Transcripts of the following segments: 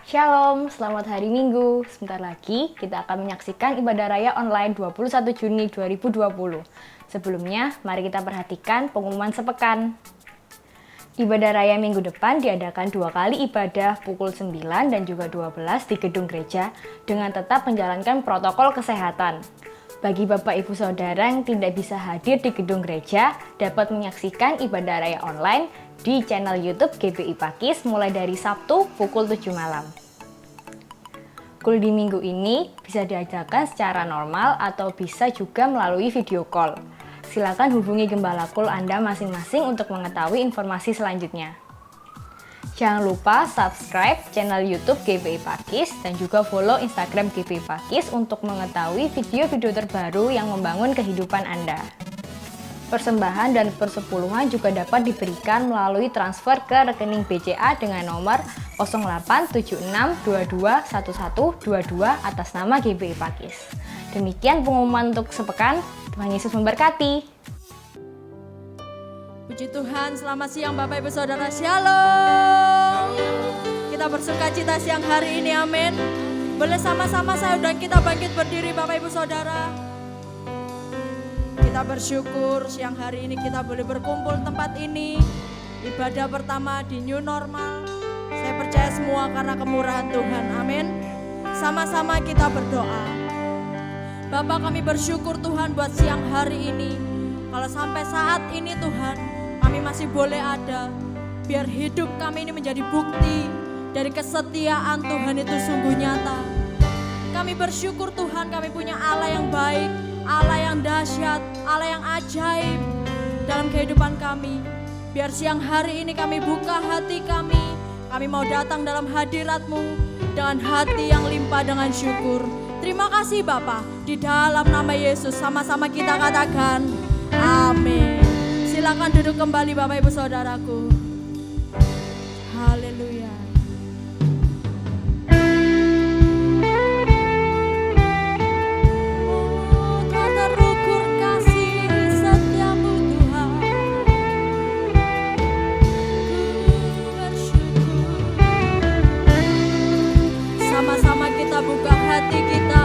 Shalom, selamat hari Minggu. Sebentar lagi kita akan menyaksikan ibadah raya online 21 Juni 2020. Sebelumnya, mari kita perhatikan pengumuman sepekan. Ibadah raya minggu depan diadakan 2 kali ibadah pukul 9 dan juga 12 di gedung gereja dengan tetap menjalankan protokol kesehatan. Bagi Bapak Ibu Saudara yang tidak bisa hadir di gedung gereja, dapat menyaksikan ibadah raya online di channel YouTube GBI Pakis mulai dari Sabtu pukul 7 malam. Kul di minggu ini bisa diadakan secara normal atau bisa juga melalui video call. Silakan hubungi gembala kul Anda masing-masing untuk mengetahui informasi selanjutnya. Jangan lupa subscribe channel YouTube GBI Pakis dan juga follow Instagram GBI Pakis untuk mengetahui video-video terbaru yang membangun kehidupan Anda. Persembahan dan persepuluhan juga dapat diberikan melalui transfer ke rekening BCA dengan nomor 0876221122 atas nama GBI Pakis. Demikian pengumuman untuk sepekan. Tuhan Yesus memberkati. Puji Tuhan, selamat siang Bapak Ibu Saudara, Shalom. Kita bersuka cita siang hari ini, amin. Boleh sama-sama saya dan kita bangkit berdiri Bapak Ibu Saudara. Kita bersyukur siang hari ini kita boleh berkumpul tempat ini. Ibadah pertama di new normal. Saya percaya semua karena kemurahan Tuhan, amin. Sama-sama kita berdoa. Bapak, kami bersyukur Tuhan buat siang hari ini. Kalau sampai saat ini Tuhan, kami masih boleh ada. Biar hidup kami ini menjadi bukti dari kesetiaan Tuhan itu sungguh nyata. Kami bersyukur Tuhan, kami punya Allah yang baik, Allah yang dahsyat, Allah yang ajaib dalam kehidupan kami. Biar siang hari ini kami buka hati kami mau datang dalam hadirat-Mu dengan hati yang limpah dengan syukur. Terima kasih Bapa, di dalam nama Yesus sama-sama kita katakan amin. Silakan duduk kembali Bapak Ibu Saudaraku. Haleluya. Oh, Tuhan terukur kasih setiamu Tuhan. Ku bersyukur. Sama-sama kita buka hati kita.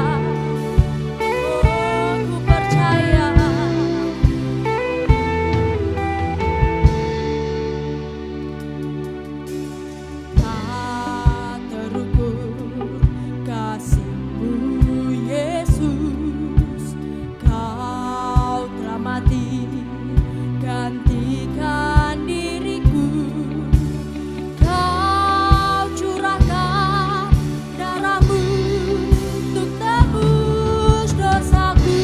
Oh, ku percaya. Tak terukur kasih-Mu Yesus, Kau telah mati gantikan diriku. Kau curahkan darah-Mu untuk tebus dosaku.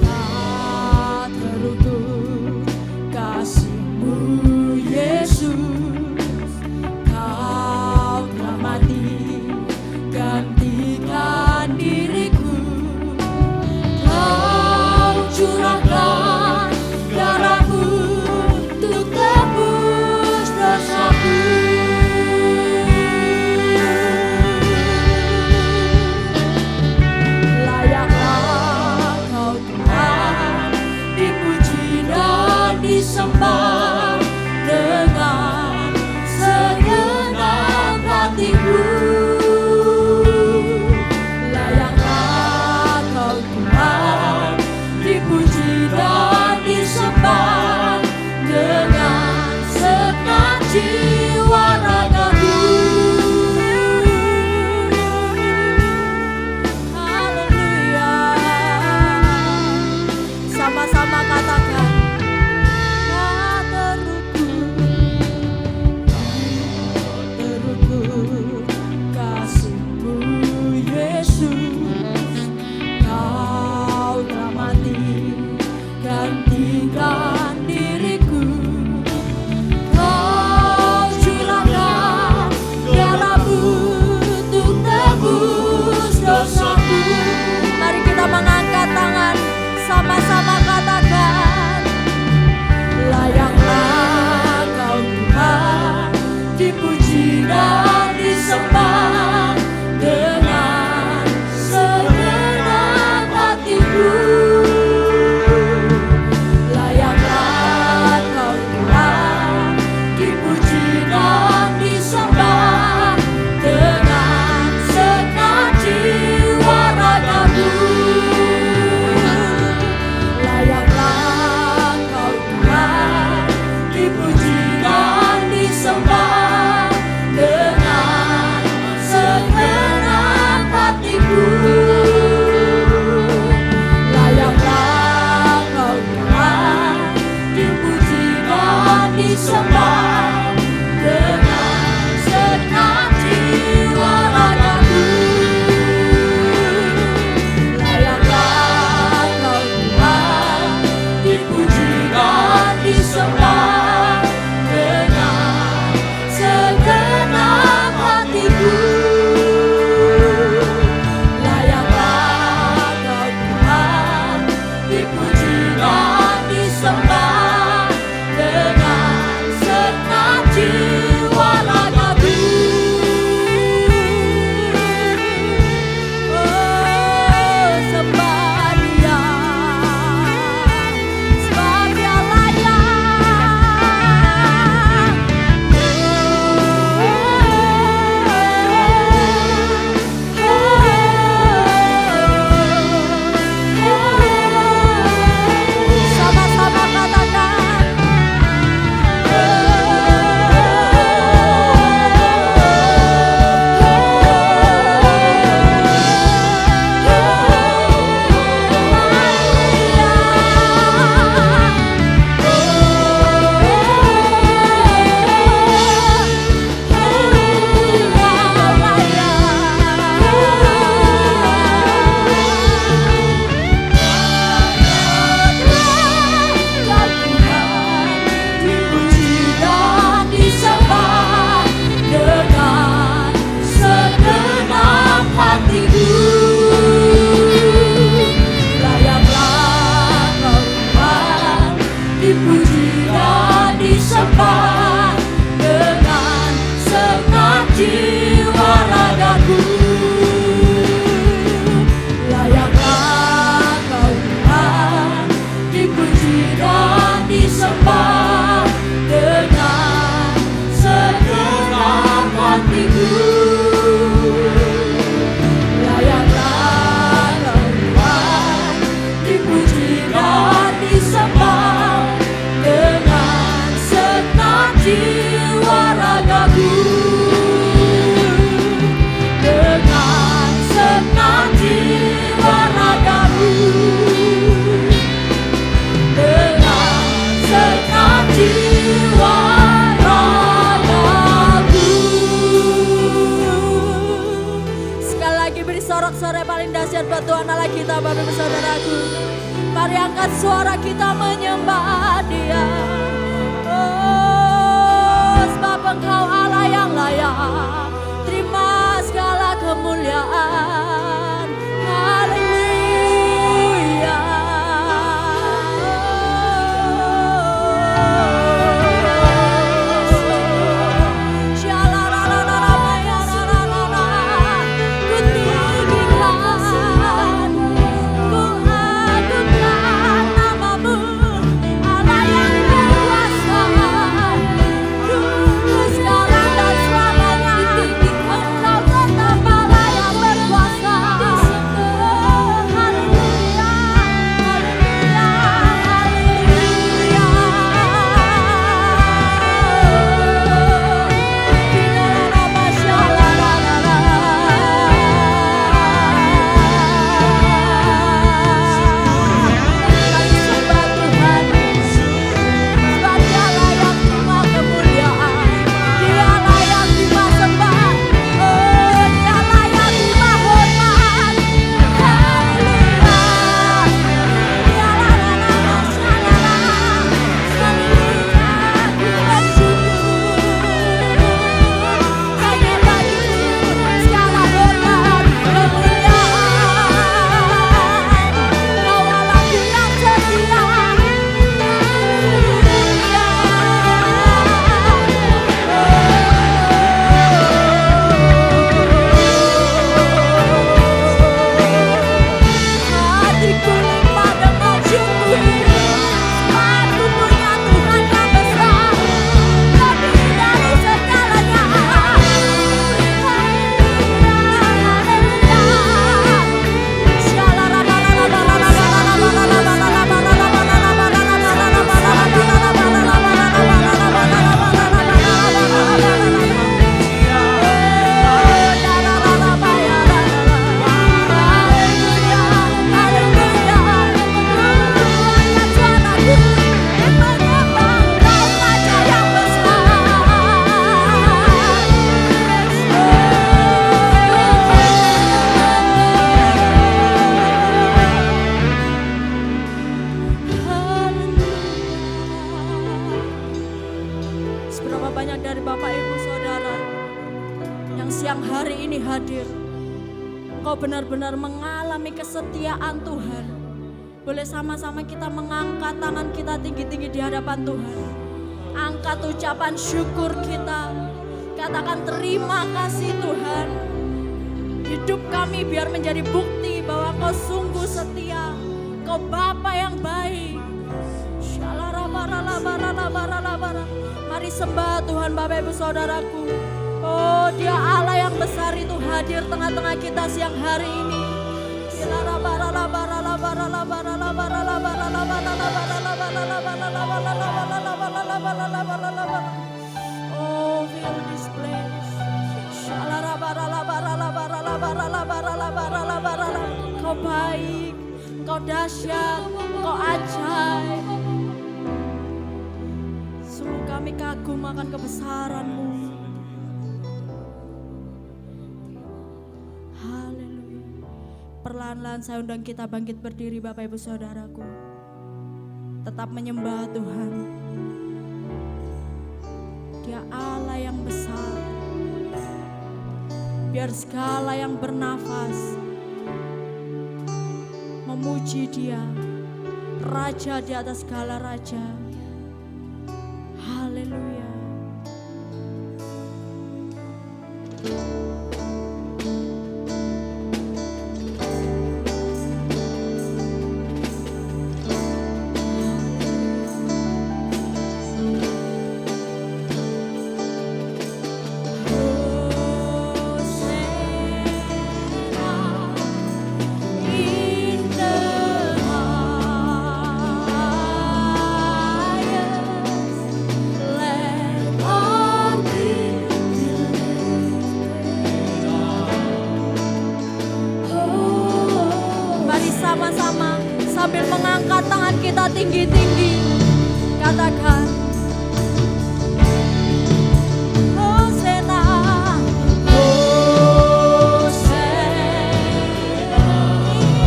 Tak terukur kasih-Mu Yesus, Kau telah mati gantikan diriku. Kau curahkan darah-Mu untuk tebus dosaku. Layaklah Kau Tuhan dipuji dan disembah dengan segenap hatiku. Layaklah Kau Tuhan dipuji dan disembah dengan segenap jiwa ragaku. Haleluya. Sama-sama katakan tak terukur kasih-Mu Yesus, Kau telah mati gantikan diriku. Kau curahkan darah-Mu untuk tebus dosaku. Mari kita mengangkat tangan, sama-sama katakan layaklah Kau Tuhan dipuji dan disembah dengan segenap hatiku. Layaklah dipuji dan disembah dengan segenap jiwa ragaku. Layaklah Kau Tuhan, dipuji dan disembah dengan segenap hatiku. Layaklah Kau Tuhan, dipuji dan disembah dengan segenap jiwa ragaku. Dengan segenap jiwa ragaku. Dengan segenap jiwa ragaku. Sekali lagi beri sorak-sorai paling dahsyat buat Tuhan Allah kita, Bapak Ibu Saudaraku. Mari angkat suara kita menyembah Dia. Oh, sebab Engkau Allah yang layak terima segala kemuliaan. Haleluya. Ku tinggikan, ku agungkan namamu, Allah yang berkuasa. Dulu, sekarang dan selamanya, Engkau tetap Allah yang berkuasa. Haleluya, haleluya, haleluya. Kami sembah Tuhan, sebab Dia layak terima kemuliaan, Dia layak terima sembah, oh Dia layak terima hormat. Haleluya. Hanya bagimu segala hormat kemuliaan. Kau Allah yang setia. Hatiku limpah dengan syukur, sebab ku punya Tuhan yang besar, lebih dari segalanya. Seberapa banyak dari Bapak Ibu Saudara yang siang hari ini hadir, Kau benar-benar mengalami kesetiaan Tuhan. Boleh sama-sama kita mengangkat tangan kita tinggi-tinggi di hadapan Tuhan. Angkat ucapan syukur kita. Katakan terima kasih Tuhan. Hidup kami biar menjadi bukti bahwa Kau sungguh setia. Kau Bapa yang baik. Mari sembah Tuhan Bapak Ibu Saudaraku. Oh, Dia Allah yang besar itu hadir tengah-tengah kita siang hari ini. Oh, fill this place. Kau baik, Kau dahsyat, Kau ajaib. Sungguh kami kagum akan kebesaran-Mu. Haleluya. Perlahan-lahan saya undang kita bangkit berdiri Bapak Ibu Saudaraku. Tetap menyembah Tuhan. Dia Allah yang besar. Biar segala yang bernafas memuji Dia, Raja di atas segala raja. Haleluya. Sama-sama sambil mengangkat tangan kita tinggi-tinggi, katakan Hosana, Hosana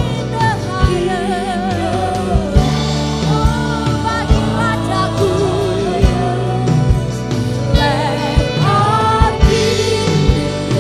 in the highest. Oh, bagi Rajaku, let our King be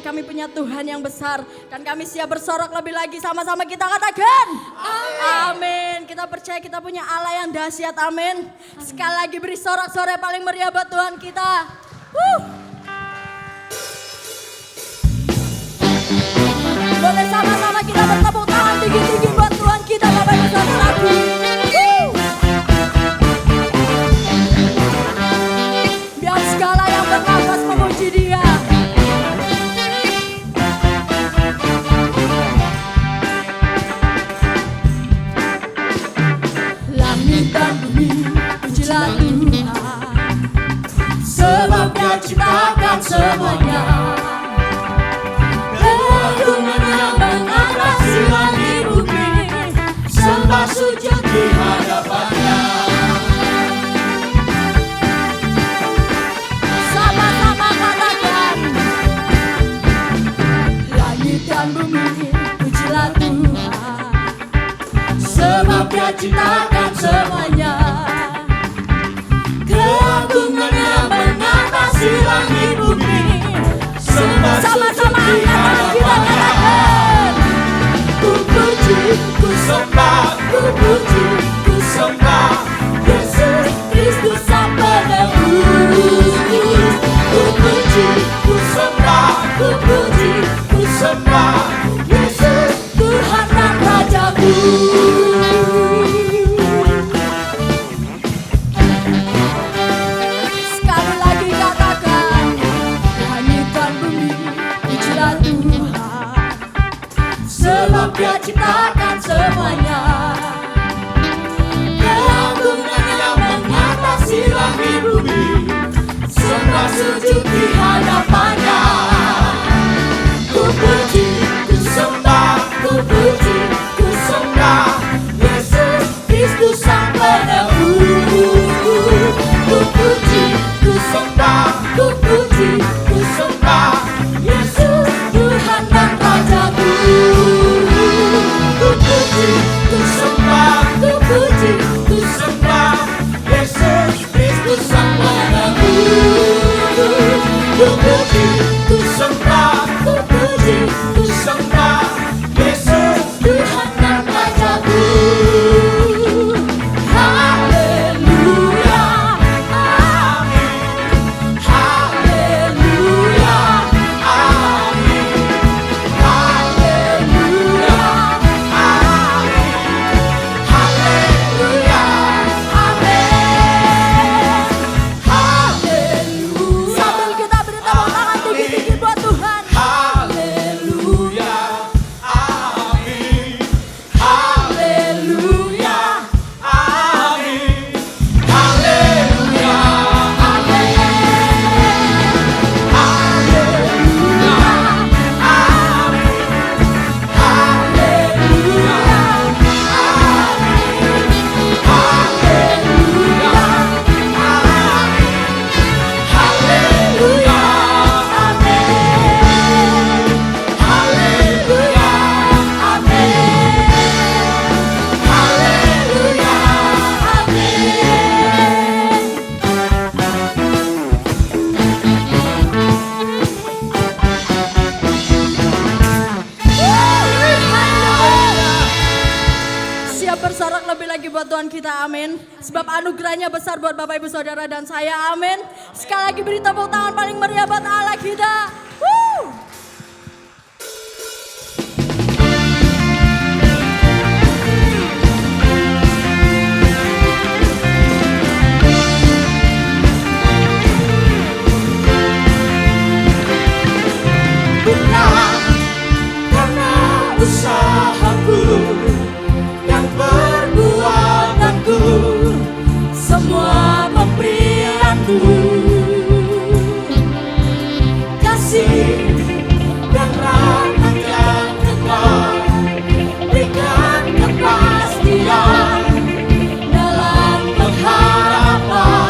kami punya Tuhan yang besar dan kami siap bersorak lebih lagi. Sama-sama kita katakan amin. Kita percaya kita punya Allah yang dahsyat, amin. Sekali lagi beri sorak-sorai paling meriah buat Tuhan kita. Boleh sama-sama kita bertepuk tangan tinggi-tinggi buat Tuhan kita, Bapak Ibu Saudaraku. Biar segala yang bernafas memuji Dia. Langit dan bumi pujilah Tuhan, sebab Dia ciptakan semuanya. Langit bumi sembah sujud di hadapannya. ciptakan semuanya. Keagungannya mengatasi langit bumi. Sama-sama angkat kita katakan. Ku puji, ku sembah, ku puji, ku sembah Yesus Kristus Sang Penebus. Ku puji, ku sembah, ku puji, ku sembah Yesus Tuhan dan Rajaku. Sekali lagi katakan, langit dan bumi pujilah Tuhan, sebab Dia ciptakan semuanya. Keagungannya mengatasi langit bumi, semua sujud di hadapannya. Ku puji, ku sembah, ku puji, ku sembah Yesus Kristus Sang Penebus. Ku puji, ku sembah, ku puji, ku sembah Yesus Tuhan dan Rajaku. Ku puji, ku sembah, ku puji, ku sembah Yesus Kristus Sang Penebus. Ku puji, ku sembah, ku puji, ku sembah Yesus Tuhan dan Rajaku. Haleluya, amin. Haleluya, amin. Haleluya, amin. Haleluya, amin. Haleluya. Sambil kita beri tepuk tangan tinggi-tinggi buat Tuhan. Haleluya, amin. Haleluya, amin. Haleluya, amin. Haleluya, amin. Haleluya, amin. Haleluya, amin. Haleluya, amin. Haleluya, amin. Siap bersorak lebih lagi buat Tuhan kita, amin. Sebab anugerahnya besar buat Bapak Ibu Saudara dan saya, amin. Sekali lagi beri tepuk tangan paling meriah buat Allah kita. Woo! Bukan karena usahaku dan perbuatanku, semua pemberianku, kasih dan rahmat yang kekal, berikan kepastian dalam pengharapan.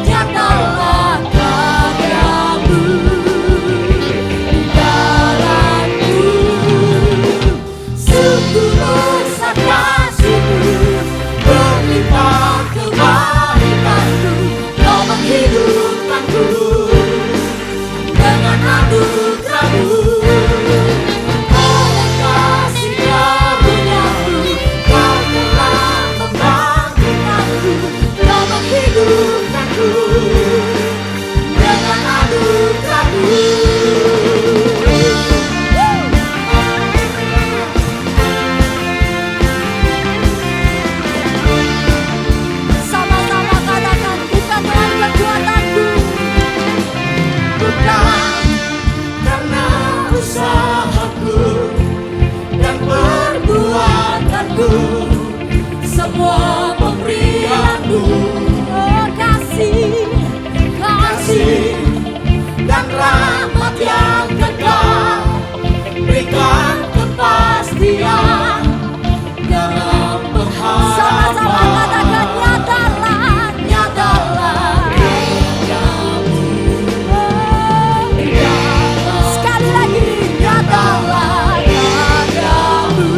Nyatalah karya-Mu di dalamku. Sungguh besar kasih-Mu, berlimpah kebaikan-Mu. Kau menghidupkanku dengan anugerah-Mu. Oleh kasih karunia-Mu, Kau telah membangkitkanku. Kau menghidupkanku dengan anugerah-Mu. Sama-sama katakan, bukan dengan kekuatanku, bukan karena usahaku dan perbuatanku, semua pemberian-Mu. Oh, kasih dan rahmat yang kekal, berikan kepastian dalam pengharapan. Sama-sama katakan, nyatalah karya-Mu. Sekali lagi, nyatalah karya-Mu.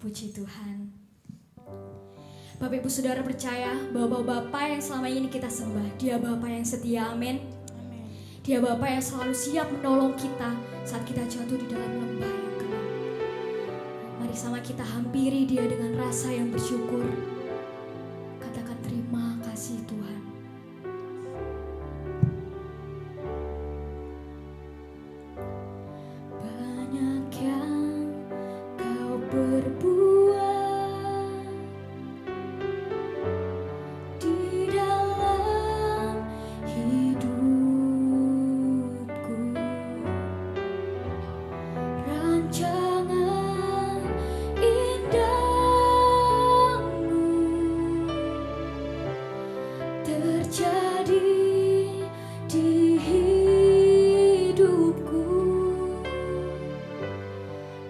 Puji Tuhan. Bapak Ibu Saudara percaya bahwa Bapa yang selama ini kita sembah, Dia Bapa yang setia, amin. Dia Bapa yang selalu siap menolong kita saat kita jatuh di dalam lembah yang gelap. Mari sama kita hampiri Dia dengan rasa yang bersyukur. Katakan terima kasih Tuhan. Banyak yang Kau berbuat di dalam hidupku, rancangan indahmu terjadi di hidupku.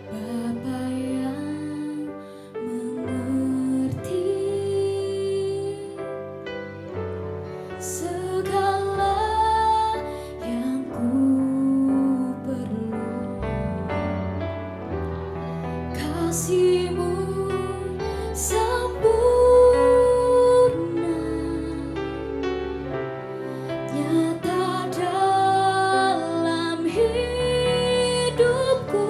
Bapa yang mengerti segala yang ku perlu, kasih-Mu sempurna nyata dalam hidupku.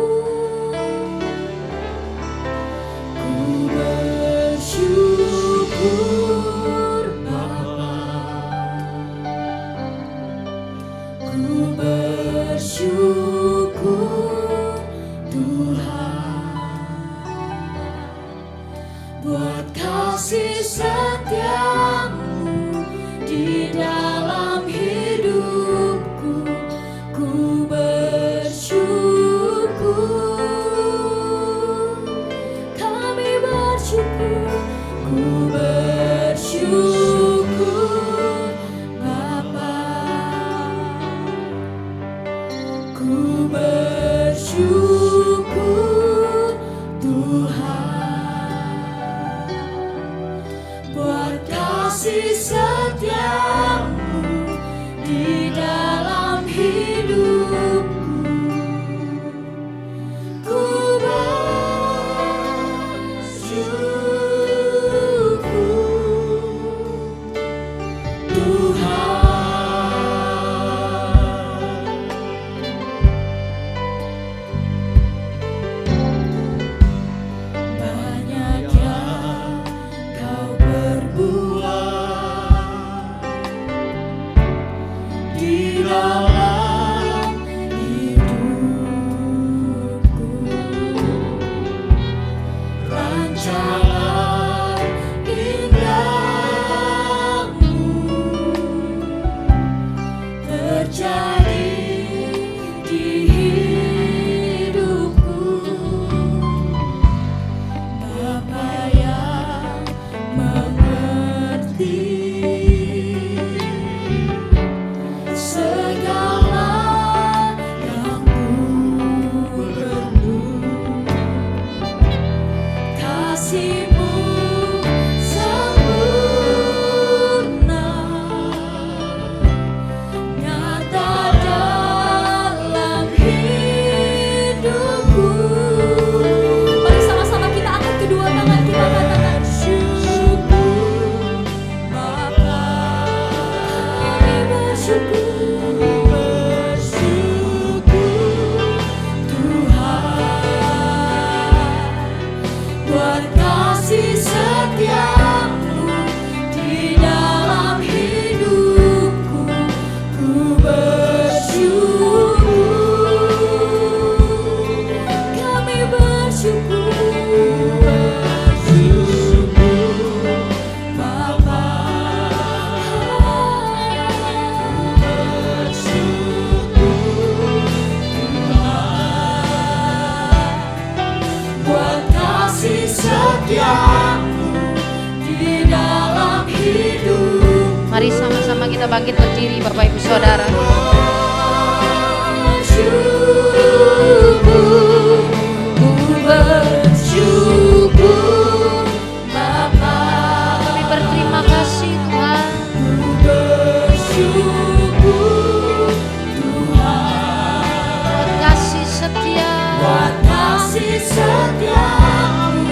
Ku bersyukur Bapa, ku bersyukur Tuhan, buat kasih setiamu di dalam hidupku. Ku bersyukur, kami bersyukur, ku bersyukur Bapa, ku bersyukur Tuhan, buat kasih setiamu di dalam hidupku. Ku bersyukur Tuhan. Banyak yang Kau perbuat di dalam hidupku, rancangan indahmu terjadi di hidupku. Bapa yang mengerti segala yang ku perlu, kasih-Mu sempurna nyata dalam hidupku. Mari sama-sama kita angkat kedua tangan kita, katakan syukur Bapa, kami bersyukur, bersyukur Tuhan, buat kasih setiamu di dalam hidupku. Ku bersyukur, kami bersyukur, bersyukur Bapa, bersyukur Tuhan, buat kasih setiamu di dalam hidup. Mari sama-sama kita bangkit berdiri Bapak Ibu Saudara. Bersyukur, ku bersyukur Bapa, Kami berterima kasih Tuhan. ku bersyukur Tuhan, Buat kasih setia, buat kasih setiamu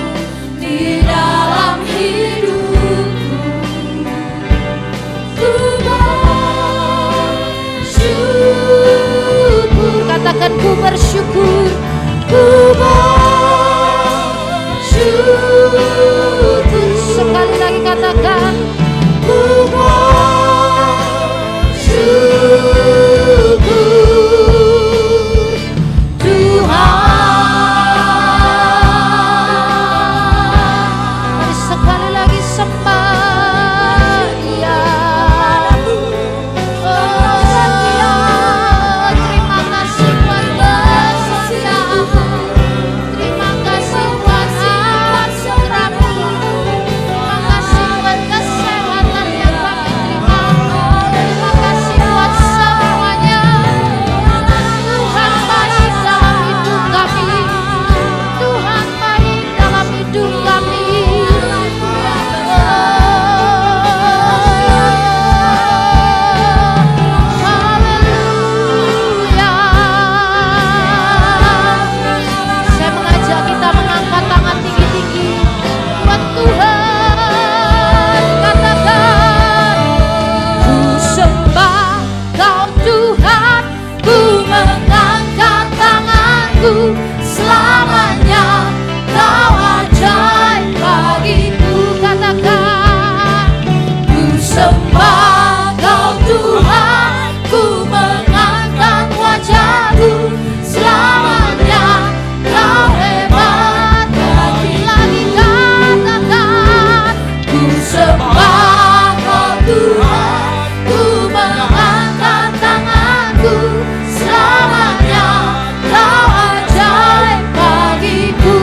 katakan ku bersyukur. Ku bersyukur. Sekali lagi katakan ku bersyukur Tuhan. Mari sekali lagi sembah Dia. Terima kasih buat kesetiaan, terima kasih buat anugerah-Mu, terima kasih buat kesehatan yang kami terima, terima kasih buat semuanya. Tuhan baik dalam hidup kami, Tuhan baik dalam hidup kami. Haleluya. Saya mengajak kita mengangkat tangan tinggi-tinggi buat Tuhan. Katakan ku sembah Kau Tuhan, ku mengangkat tanganku, selamanya Kau ajaib bagiku. Katakan ku sembah Kau Tuhan, ku mengangkat wajahku, selamanya Kau hebat bagi. Lagi katakan ku sembah Kau Tuhan, ku mengangkat tanganku, selamanya Kau ajaib bagiku.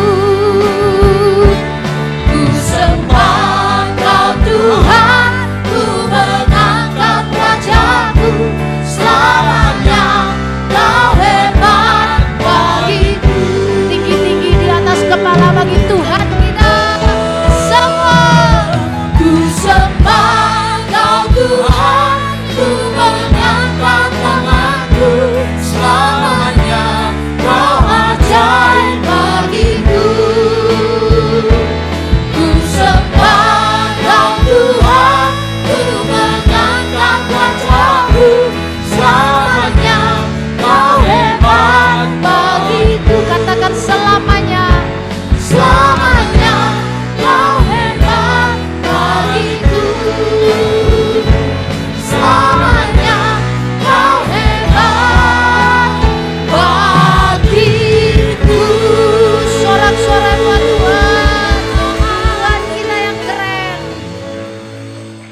Ku sembah Kau Tuhan, ku mengangkat wajahku, selamanya Kau hebat bagiku. Tinggi-tinggi di atas kepala bagi Tuhan kita semua. Ku sembah Kau Tuhan, ku mengangkat tanganku, selamanya Kau ajaib bagiku. Ku sembah Kau Tuhan, ku mengangkat wajahku, selamanya Kau hebat bagiku. Katakan selamanya, selamanya Kau hebat bagiku. Selamanya Kau hebat bagiku. Sorak-sorai buat Tuhan. Tuhan kita yang keren.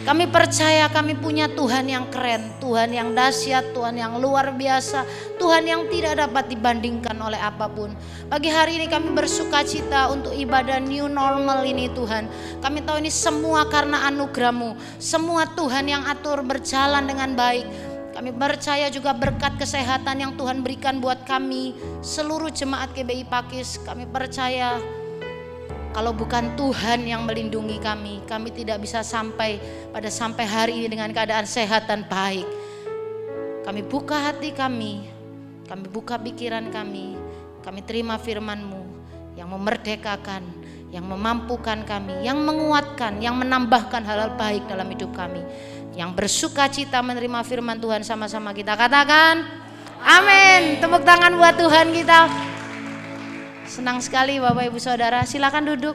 Kami percaya kami punya Tuhan yang keren, Tuhan yang dahsyat, Tuhan yang luar biasa, Tuhan yang tidak dapat dibandingkan oleh apapun. Pagi hari ini kami bersuka cita untuk ibadah new normal ini Tuhan. Kami tahu ini semua karena anugerah-Mu, semua Tuhan yang atur berjalan dengan baik. Kami percaya juga berkat kesehatan yang Tuhan berikan buat kami, seluruh jemaat GBI Pakis. Kami percaya kalau bukan Tuhan yang melindungi kami, kami tidak bisa sampai hari ini dengan keadaan sehat dan baik. Kami buka hati kami buka pikiran kami terima firman-Mu yang memerdekakan, yang memampukan kami, yang menguatkan, yang menambahkan hal-hal baik dalam hidup kami. Yang bersuka cita menerima firman Tuhan sama-sama kita katakan amin. Tepuk tangan buat Tuhan kita. Senang sekali Bapak Ibu Saudara, silakan duduk.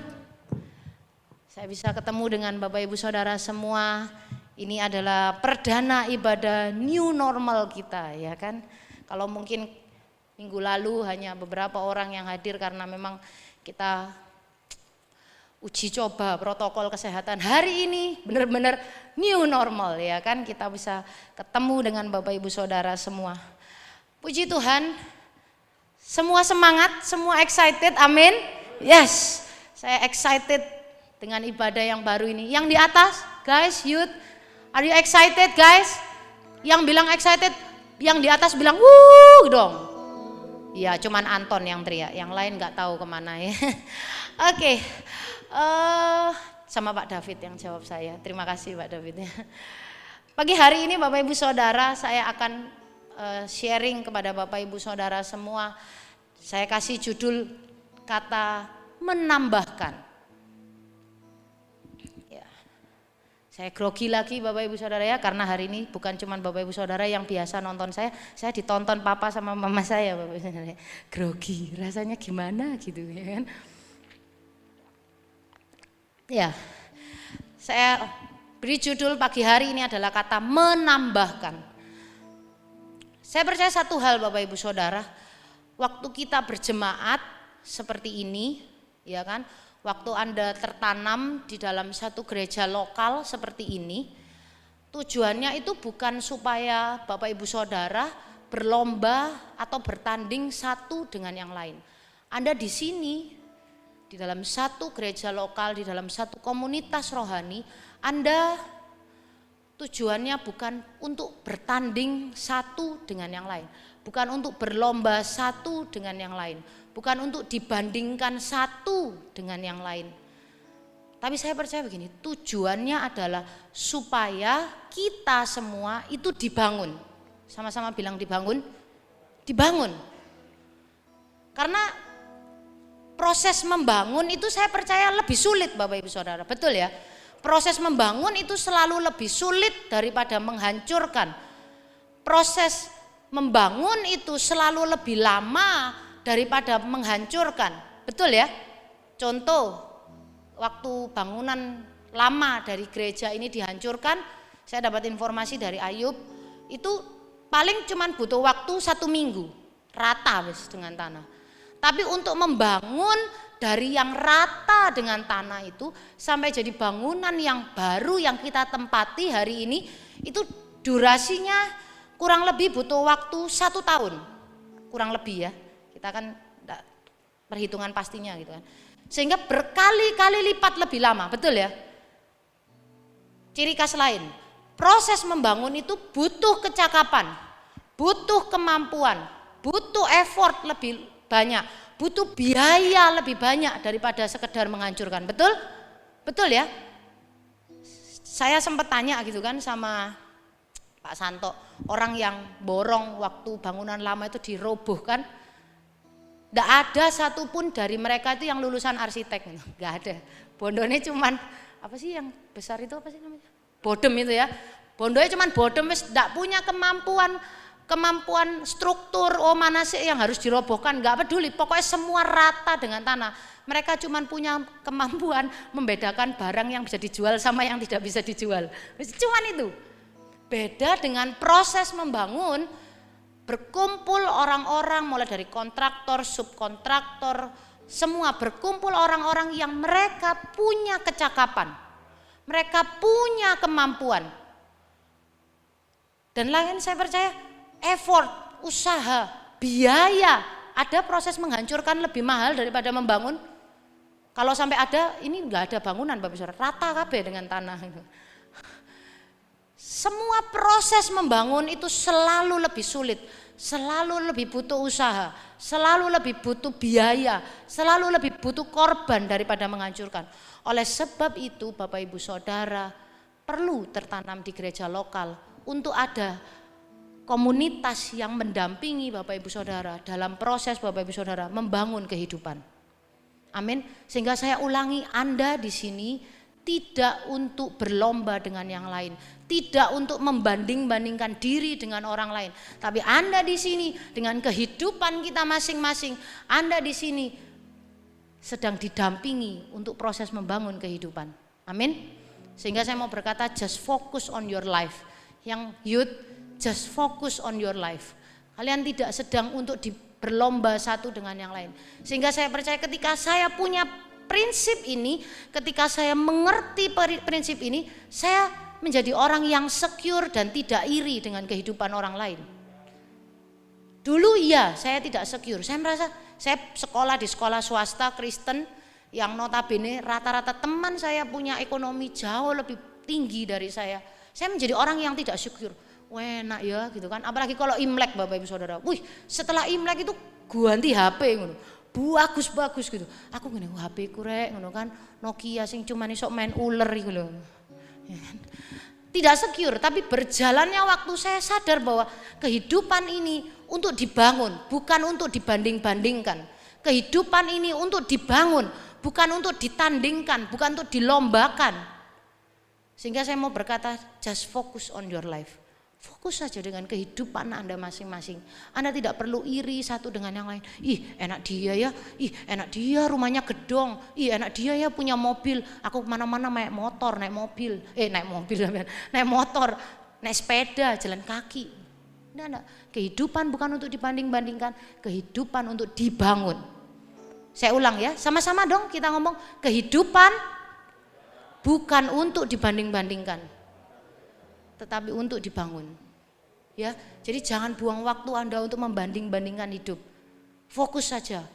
Saya bisa ketemu dengan Bapak Ibu Saudara semua. Ini adalah perdana ibadah new normal kita, ya kan. Kalau mungkin minggu lalu hanya beberapa orang yang hadir karena memang kita uji coba protokol kesehatan. Hari ini benar-benar new normal, ya kan. Kita bisa ketemu dengan Bapak Ibu Saudara semua. Puji Tuhan. Semua semangat, semua excited, amin. Yes, saya excited dengan ibadah yang baru ini. Yang di atas, guys, youth, are you excited guys? Yang bilang excited, yang di atas bilang wuh dong. Ya, cuman Anton yang teriak, yang lain nggak tahu kemana ya. Oke, sama Pak David yang jawab saya. Terima kasih Pak David. Pagi hari ini Bapak Ibu Saudara, saya akan sharing kepada Bapak Ibu Saudara semua. Saya kasih judul kata menambahkan. Ya. Saya grogi lagi Bapak Ibu Saudara ya, karena hari ini bukan cuma Bapak Ibu Saudara yang biasa nonton saya ditonton papa sama mama saya Bapak Ibu Saudara. Grogi, rasanya gimana gitu ya kan. Ya, saya beri judul pagi hari ini adalah kata menambahkan. Saya percaya satu hal Bapak Ibu Saudara, waktu kita berjemaat seperti ini, ya kan, waktu Anda tertanam di dalam satu gereja lokal seperti ini, tujuannya itu bukan supaya Bapak Ibu Saudara berlomba atau bertanding satu dengan yang lain. Anda di sini, di dalam satu gereja lokal, di dalam satu komunitas rohani, Anda tujuannya bukan untuk bertanding satu dengan yang lain, bukan untuk berlomba satu dengan yang lain, bukan untuk dibandingkan satu dengan yang lain. Tapi saya percaya begini, tujuannya adalah supaya kita semua itu dibangun. Sama-sama bilang dibangun. Dibangun. Karena proses membangun itu saya percaya lebih sulit Bapak Ibu Saudara, betul ya? Proses membangun itu selalu lebih sulit daripada menghancurkan. Proses membangun itu selalu lebih lama daripada menghancurkan, betul ya? Contoh, waktu bangunan lama dari gereja ini dihancurkan, saya dapat informasi dari Ayub, itu paling cuman butuh waktu 1 minggu, rata wis dengan tanah. Tapi untuk membangun dari yang rata dengan tanah itu sampai jadi bangunan yang baru yang kita tempati hari ini, itu durasinya kurang lebih butuh waktu 1 tahun, kurang lebih ya. Kita kan perhitungan pastinya gitu kan, sehingga berkali-kali lipat lebih lama, betul ya? Ciri khas lain, proses membangun itu butuh kecakapan, butuh kemampuan, butuh effort lebih banyak, butuh biaya lebih banyak daripada sekedar menghancurkan, betul? Betul ya? Saya sempat tanya gitu kan sama Pak Santo, orang yang borong waktu bangunan lama itu dirobohkan. Tidak ada satupun dari mereka itu yang lulusan arsitek, nggak ada. Bondone cuman apa sih yang besar itu apa sih namanya? Bodem itu ya. Bondonya cuman bodem, wis tidak punya kemampuan struktur. Oh mana sih yang harus dirobohkan? Nggak peduli. Pokoknya semua rata dengan tanah. Mereka cuman punya kemampuan membedakan barang yang bisa dijual sama yang tidak bisa dijual. Cuman itu. Beda dengan proses membangun. Berkumpul orang-orang mulai dari kontraktor, subkontraktor, semua berkumpul orang-orang yang mereka punya kecakapan, mereka punya kemampuan. Dan lain saya percaya effort, usaha, biaya, ada proses menghancurkan lebih mahal daripada membangun. Kalau sampai ada, ini enggak ada bangunan Bapak Saudara, rata kabeh dengan tanah. Semua proses membangun itu selalu lebih sulit, selalu lebih butuh usaha, selalu lebih butuh biaya, selalu lebih butuh korban daripada menghancurkan. Oleh sebab itu Bapak Ibu Saudara perlu tertanam di gereja lokal untuk ada komunitas yang mendampingi Bapak Ibu Saudara dalam proses Bapak Ibu Saudara membangun kehidupan. Amin. Sehingga saya ulangi, Anda di sini tidak untuk berlomba dengan yang lain, tidak untuk membanding-bandingkan diri dengan orang lain, tapi Anda di sini dengan kehidupan kita masing-masing, Anda di sini sedang didampingi untuk proses membangun kehidupan. Amin. Sehingga saya mau berkata, just focus on your life. Yang youth, just focus on your life. Kalian tidak sedang untuk berlomba satu dengan yang lain. Sehingga saya percaya ketika saya punya prinsip ini, ketika saya mengerti prinsip ini, saya menjadi orang yang secure dan tidak iri dengan kehidupan orang lain. Dulu iya, saya tidak secure. Saya merasa saya sekolah di sekolah swasta Kristen yang notabene rata-rata teman saya punya ekonomi jauh lebih tinggi dari saya. Saya menjadi orang yang tidak secure. Wah, enak ya gitu kan. Apalagi kalau Imlek Bapak Ibu Saudara. Wih, setelah Imlek itu ganti HP ngono. Bagus-bagus gitu. Aku ngene HP ku rek ngono kan, Nokia sing cuman iso main uler iku lho. Tidak secure, tapi berjalannya waktu saya sadar bahwa kehidupan ini untuk dibangun, bukan untuk dibanding-bandingkan. Kehidupan ini untuk dibangun, bukan untuk ditandingkan, bukan untuk dilombakan. Sehingga saya mau berkata, just focus on your life. Fokus saja dengan kehidupan Anda masing-masing. Anda tidak perlu iri satu dengan yang lain. Ih enak dia ya, ih enak dia rumahnya gedong, ih enak dia ya punya mobil. Aku kemana-mana naik motor, naik mobil, naik motor, naik sepeda, jalan kaki. Enggak. Kehidupan bukan untuk dibanding-bandingkan, kehidupan untuk dibangun. Saya ulang ya, sama-sama dong kita ngomong, kehidupan bukan untuk dibanding-bandingkan, tetapi untuk dibangun. Ya, jadi jangan buang waktu Anda untuk membanding-bandingkan hidup. Fokus saja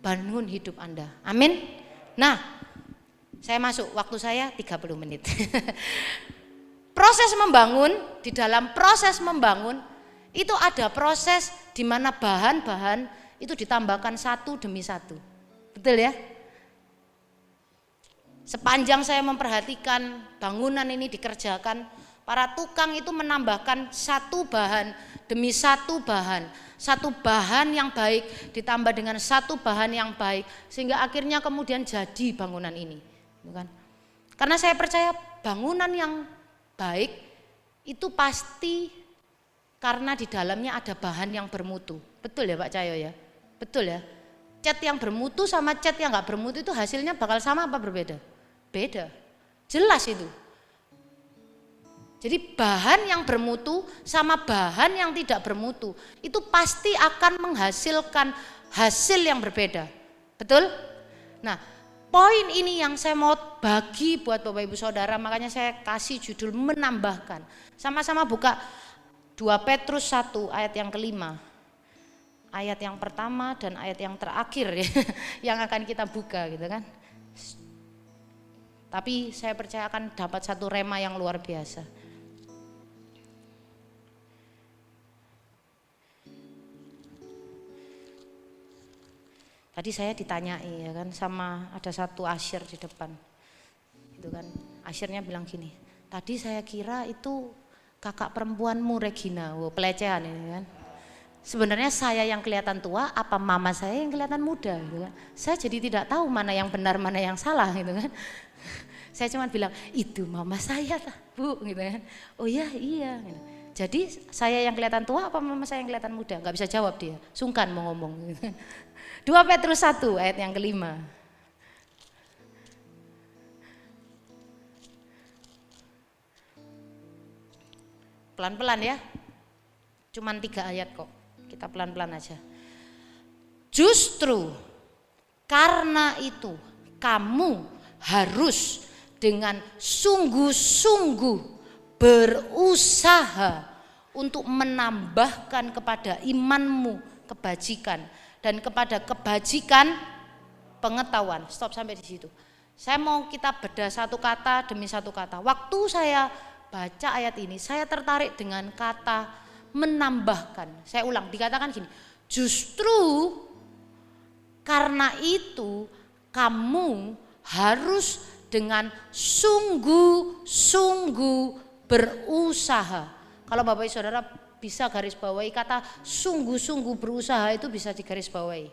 bangun hidup Anda. Amin. Nah, saya masuk, waktu saya 30 menit. Proses membangun, di dalam proses membangun itu ada proses di mana bahan-bahan itu ditambahkan satu demi satu. Betul ya? Sepanjang saya memperhatikan bangunan ini dikerjakan, para tukang itu menambahkan satu bahan demi satu bahan. Satu bahan yang baik ditambah dengan satu bahan yang baik, sehingga akhirnya kemudian jadi bangunan ini. Bukan? Karena saya percaya bangunan yang baik itu pasti karena di dalamnya ada bahan yang bermutu. Betul ya Pak Cahyo ya? Betul ya? Cat yang bermutu sama cat yang gak bermutu itu hasilnya bakal sama apa berbeda? Beda, jelas itu. Jadi bahan yang bermutu sama bahan yang tidak bermutu itu pasti akan menghasilkan hasil yang berbeda. Betul? Nah, poin ini yang saya mau bagi buat Bapak Ibu Saudara, makanya saya kasih judul menambahkan. Sama-sama buka 2 Petrus 1 ayat yang kelima. Ayat yang pertama dan ayat yang terakhir ya, yang akan kita buka gitu kan. Tapi saya percaya akan dapat satu rema yang luar biasa. Tadi saya ditanyai ya kan, sama ada satu asyir di depan. Itu kan, asyirnya bilang gini, tadi saya kira itu kakak perempuanmu Regina. Pelecehan ini kan. Sebenarnya saya yang kelihatan tua apa mama saya yang kelihatan muda gitu kan. Saya jadi tidak tahu mana yang benar mana yang salah gitu kan. Saya cuma bilang itu mama saya Bu gitu kan. Oh ya iya gitu. Jadi saya yang kelihatan tua apa mama saya yang kelihatan muda? Gak bisa jawab dia, sungkan mau ngomong gitu. 2 Petrus 1 ayat yang kelima. Pelan-pelan ya, cuman 3 ayat kok. Kita pelan-pelan aja. Justru karena itu kamu harus dengan sungguh-sungguh berusaha untuk menambahkan kepada imanmu kebajikan dan kepada kebajikan pengetahuan. Stop sampai di situ. Saya mau kita bedah satu kata demi satu kata. Waktu saya baca ayat ini, saya tertarik dengan kata menambahkan. Saya ulang, dikatakan gini, justru karena itu kamu harus dengan sungguh-sungguh berusaha. Kalau Bapak Ibu Saudara bisa garis bawahi kata sungguh-sungguh berusaha itu bisa digaris bawahi.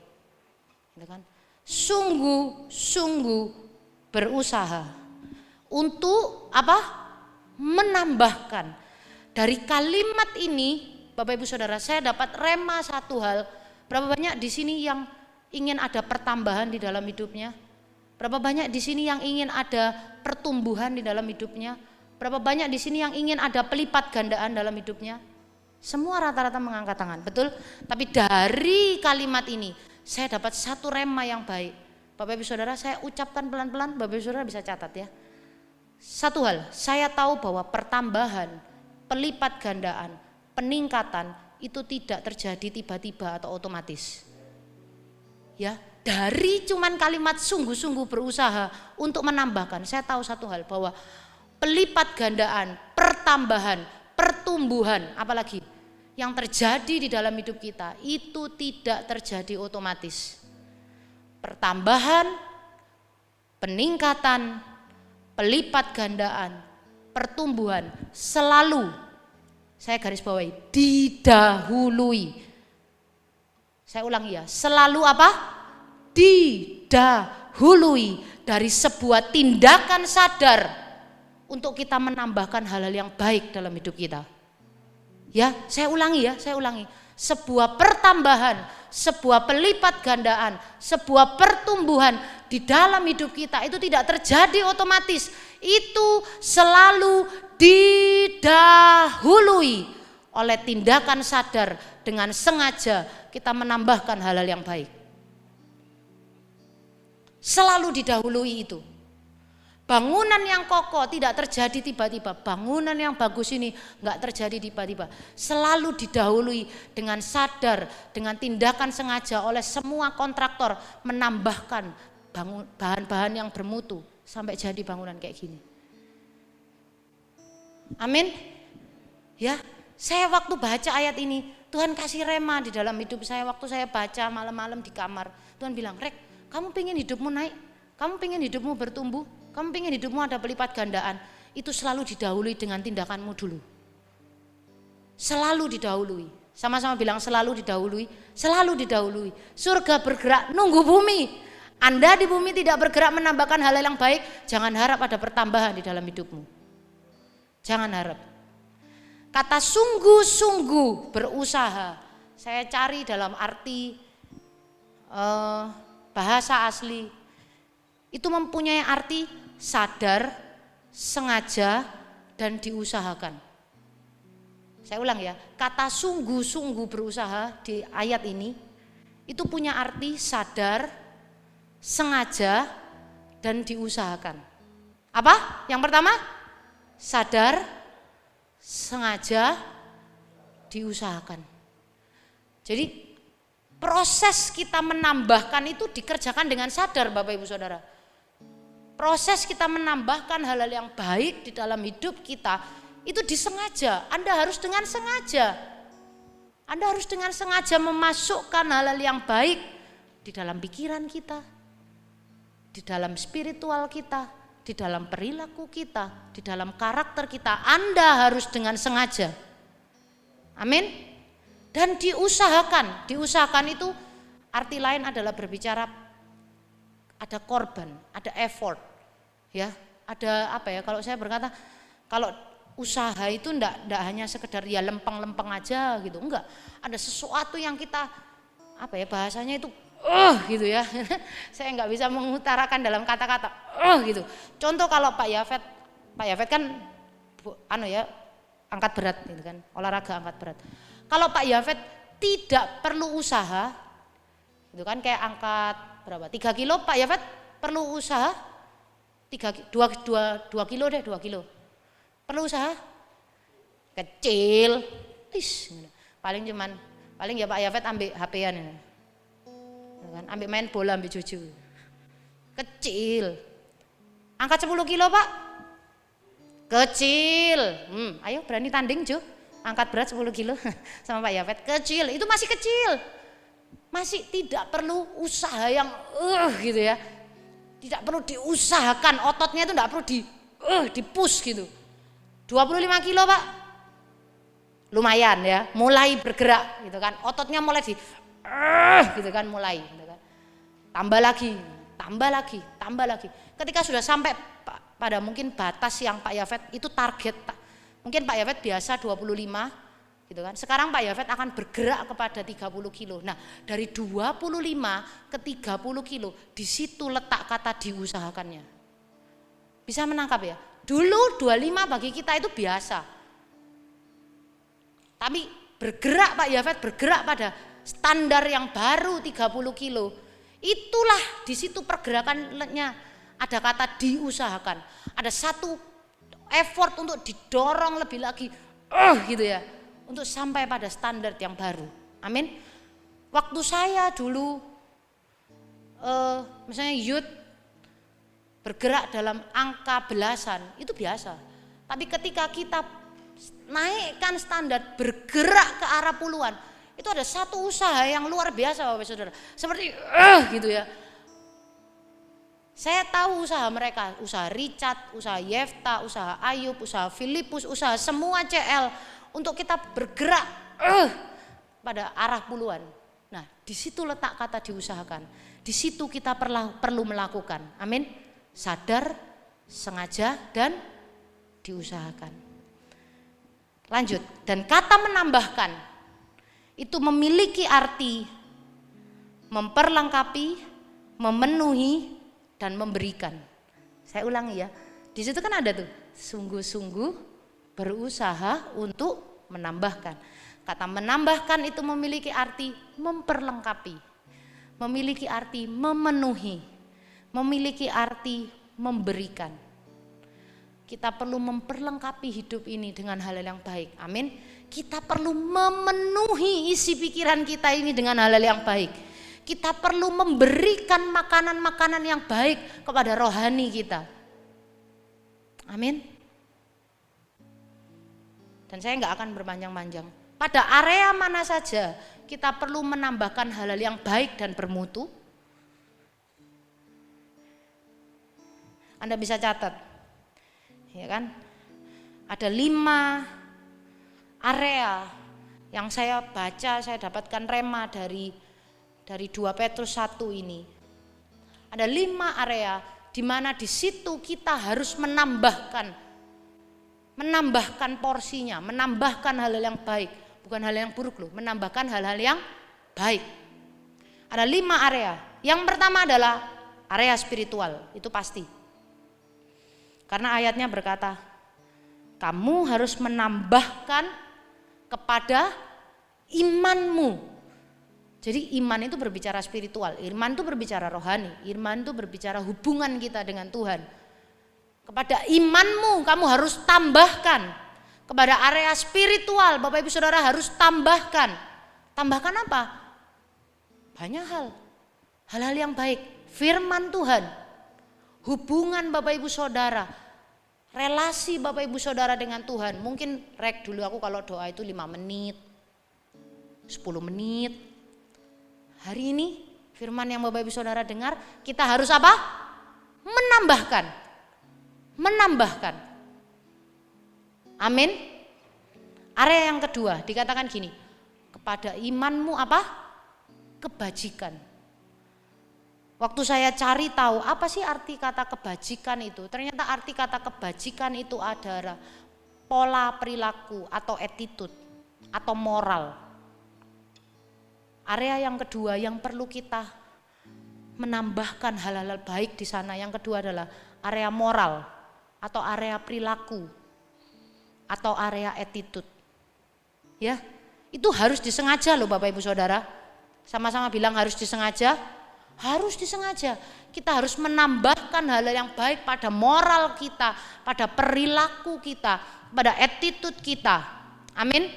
Sungguh-sungguh berusaha untuk apa? Menambahkan. Dari kalimat ini Bapak Ibu Saudara, saya dapat rema satu hal. Berapa banyak di sini yang ingin ada pertambahan di dalam hidupnya? Berapa banyak di sini yang ingin ada pertumbuhan di dalam hidupnya? Berapa banyak di sini yang ingin ada pelipat gandaan dalam hidupnya? Semua rata-rata mengangkat tangan, betul? Tapi dari kalimat ini saya dapat satu rema yang baik. Bapak Ibu Saudara, saya ucapkan pelan-pelan, Bapak Ibu Saudara bisa catat ya. Satu hal, saya tahu bahwa pertambahan, pelipat gandaan, peningkatan itu tidak terjadi tiba-tiba atau otomatis. Ya, dari cuman kalimat sungguh-sungguh berusaha untuk menambahkan, saya tahu satu hal bahwa pelipat gandaan, pertambahan, pertumbuhan, apalagi yang terjadi di dalam hidup kita itu tidak terjadi otomatis. Pertambahan, peningkatan, pelipat gandaan, pertumbuhan selalu, saya garis bawahi, didahului. Saya ulang ya, selalu apa? Didahului dari sebuah tindakan sadar untuk kita menambahkan hal-hal yang baik dalam hidup kita. Ya, saya ulangi. Sebuah pertambahan, sebuah pelipat gandaan, sebuah pertumbuhan di dalam hidup kita itu tidak terjadi otomatis. Itu selalu didahului oleh tindakan sadar dengan sengaja kita menambahkan hal-hal yang baik. Selalu didahului itu. Bangunan yang kokoh tidak terjadi tiba-tiba. Bangunan yang bagus ini enggak terjadi tiba-tiba. Selalu didahului dengan sadar, dengan tindakan sengaja oleh semua kontraktor menambahkan bahan-bahan yang bermutu sampai jadi bangunan kayak gini. Amin. Ya, saya waktu baca ayat ini, Tuhan kasih rema di dalam hidup saya waktu saya baca malam-malam di kamar. Tuhan bilang, "Rek, kamu pengen hidupmu naik? Kamu pengen hidupmu bertumbuh? Kamu pengen hidupmu ada pelipat gandaan, itu selalu didahului dengan tindakanmu dulu." Selalu didahului. Sama-sama bilang selalu didahului. Selalu didahului. Surga bergerak nunggu bumi. Anda di bumi tidak bergerak menambahkan hal-hal yang baik, jangan harap ada pertambahan di dalam hidupmu. Jangan harap. Kata sungguh-sungguh berusaha, saya cari dalam arti bahasa asli, itu mempunyai arti sadar, sengaja, dan diusahakan. Saya ulang ya, kata sungguh-sungguh berusaha di ayat ini itu punya arti sadar, sengaja, dan diusahakan. Apa? Yang pertama, sadar, sengaja, diusahakan. Jadi proses kita menambahkan itu dikerjakan dengan sadar, Bapak Ibu Saudara. Proses kita menambahkan hal-hal yang baik di dalam hidup kita itu disengaja. Anda harus dengan sengaja. Anda harus dengan sengaja memasukkan hal-hal yang baik di dalam pikiran kita, di dalam spiritual kita, di dalam perilaku kita, di dalam karakter kita. Anda harus dengan sengaja. Amin. Dan diusahakan. Diusahakan itu arti lain adalah berbicara ada korban, ada effort. Ya, ada apa ya, kalau saya berkata kalau usaha itu enggak hanya sekedar ya lempeng-lempeng aja gitu, enggak. Ada sesuatu yang kita apa ya bahasanya itu gitu ya. Saya enggak bisa mengutarakan dalam kata-kata gitu. Contoh kalau Pak Yafet kan angkat berat gitu kan, olahraga angkat berat. Kalau Pak Yafet tidak perlu usaha, itu kan kayak angkat berapa? 3 kilo, Pak Yafet perlu usaha 2 kilo deh, 2 kilo. Perlu usaha? Kecil. Paling ya Pak Yafet ambil HP-an ini. Kan, ambil main bola, ambil cucu. Kecil. Angkat 10 kilo, Pak? Kecil. Ayo berani tanding, Jo. Angkat berat 10 kilo sama Pak Yafet, kecil, itu masih kecil, masih tidak perlu usaha yang gitu ya, tidak perlu diusahakan, ototnya itu tidak perlu di-push gitu. 25 kilo Pak, lumayan ya, mulai bergerak gitu kan, ototnya mulai gitu kan, mulai gitu kan. Tambah lagi. Ketika sudah sampai pada mungkin batas yang Pak Yafet itu target. Mungkin Pak Yafet biasa 25 gitu kan. Sekarang Pak Yafet akan bergerak kepada 30 kilo. Nah, dari 25 ke 30 kilo, di situ letak kata diusahakannya. Bisa menangkap ya? Dulu 25 bagi kita itu biasa. Tapi bergerak Pak Yafet bergerak pada standar yang baru 30 kilo. Itulah di situ pergerakannya ada kata diusahakan. Ada satu effort untuk didorong lebih lagi gitu ya, untuk sampai pada standar yang baru. Amin. Waktu saya dulu misalnya youth bergerak dalam angka belasan itu biasa, tapi ketika kita naikkan standar bergerak ke arah puluhan, itu ada satu usaha yang luar biasa Bapak Saudara, seperti gitu ya. Saya tahu usaha mereka, usaha Richard, usaha Yefta, usaha Ayub, usaha Filipus, usaha semua CL untuk kita bergerak pada arah puluhan. Nah, di situ letak kata diusahakan. Di situ kita perlu melakukan. Amin. Sadar, sengaja, dan diusahakan. Lanjut, dan kata menambahkan itu memiliki arti memperlengkapi, memenuhi, dan memberikan. Saya ulangi ya, di situ kan ada tuh, sungguh-sungguh berusaha untuk menambahkan. Kata menambahkan itu memiliki arti memperlengkapi, memiliki arti memenuhi, memiliki arti memberikan. Kita perlu memperlengkapi hidup ini dengan hal-hal yang baik. Amin. Kita perlu memenuhi isi pikiran kita ini dengan hal-hal yang baik. Kita perlu memberikan makanan-makanan yang baik kepada rohani kita. Amin. Dan saya nggak akan berpanjang-panjang. Pada area mana saja kita perlu menambahkan hal-hal yang baik dan bermutu. Anda bisa catat, ya kan? Ada 5 area yang saya baca, saya dapatkan rema dari 2 Petrus 1 ini. Ada 5 area di mana di situ kita harus menambahkan porsinya, menambahkan hal-hal yang baik. Bukan hal yang buruk loh, menambahkan hal-hal yang baik. Ada 5 area. Yang pertama adalah area spiritual, itu pasti. Karena ayatnya berkata, kamu harus menambahkan kepada imanmu. Jadi iman itu berbicara spiritual, iman itu berbicara rohani, iman itu berbicara hubungan kita dengan Tuhan. Kepada imanmu kamu harus tambahkan. Kepada area spiritual, Bapak Ibu Saudara harus tambahkan. Tambahkan apa? Banyak hal. Hal-hal yang baik. Firman Tuhan. Hubungan Bapak Ibu Saudara. Relasi Bapak Ibu Saudara dengan Tuhan. Mungkin dulu aku kalau doa itu 5 menit. 10 menit. Hari ini firman yang Bapak Ibu Saudara dengar, kita harus apa? Menambahkan. Menambahkan. Amin. Area yang kedua dikatakan gini, kepada imanmu apa? Kebajikan. Waktu saya cari tahu apa sih arti kata kebajikan itu, ternyata arti kata kebajikan itu adalah pola perilaku atau attitude atau moral. Area yang kedua yang perlu kita menambahkan hal-hal baik di sana, yang kedua adalah area moral atau area perilaku atau area attitude. Ya, itu harus disengaja loh Bapak Ibu Saudara. Sama-sama bilang harus disengaja. Harus disengaja. Kita harus menambahkan hal yang baik pada moral kita, pada perilaku kita, pada attitude kita. Amin.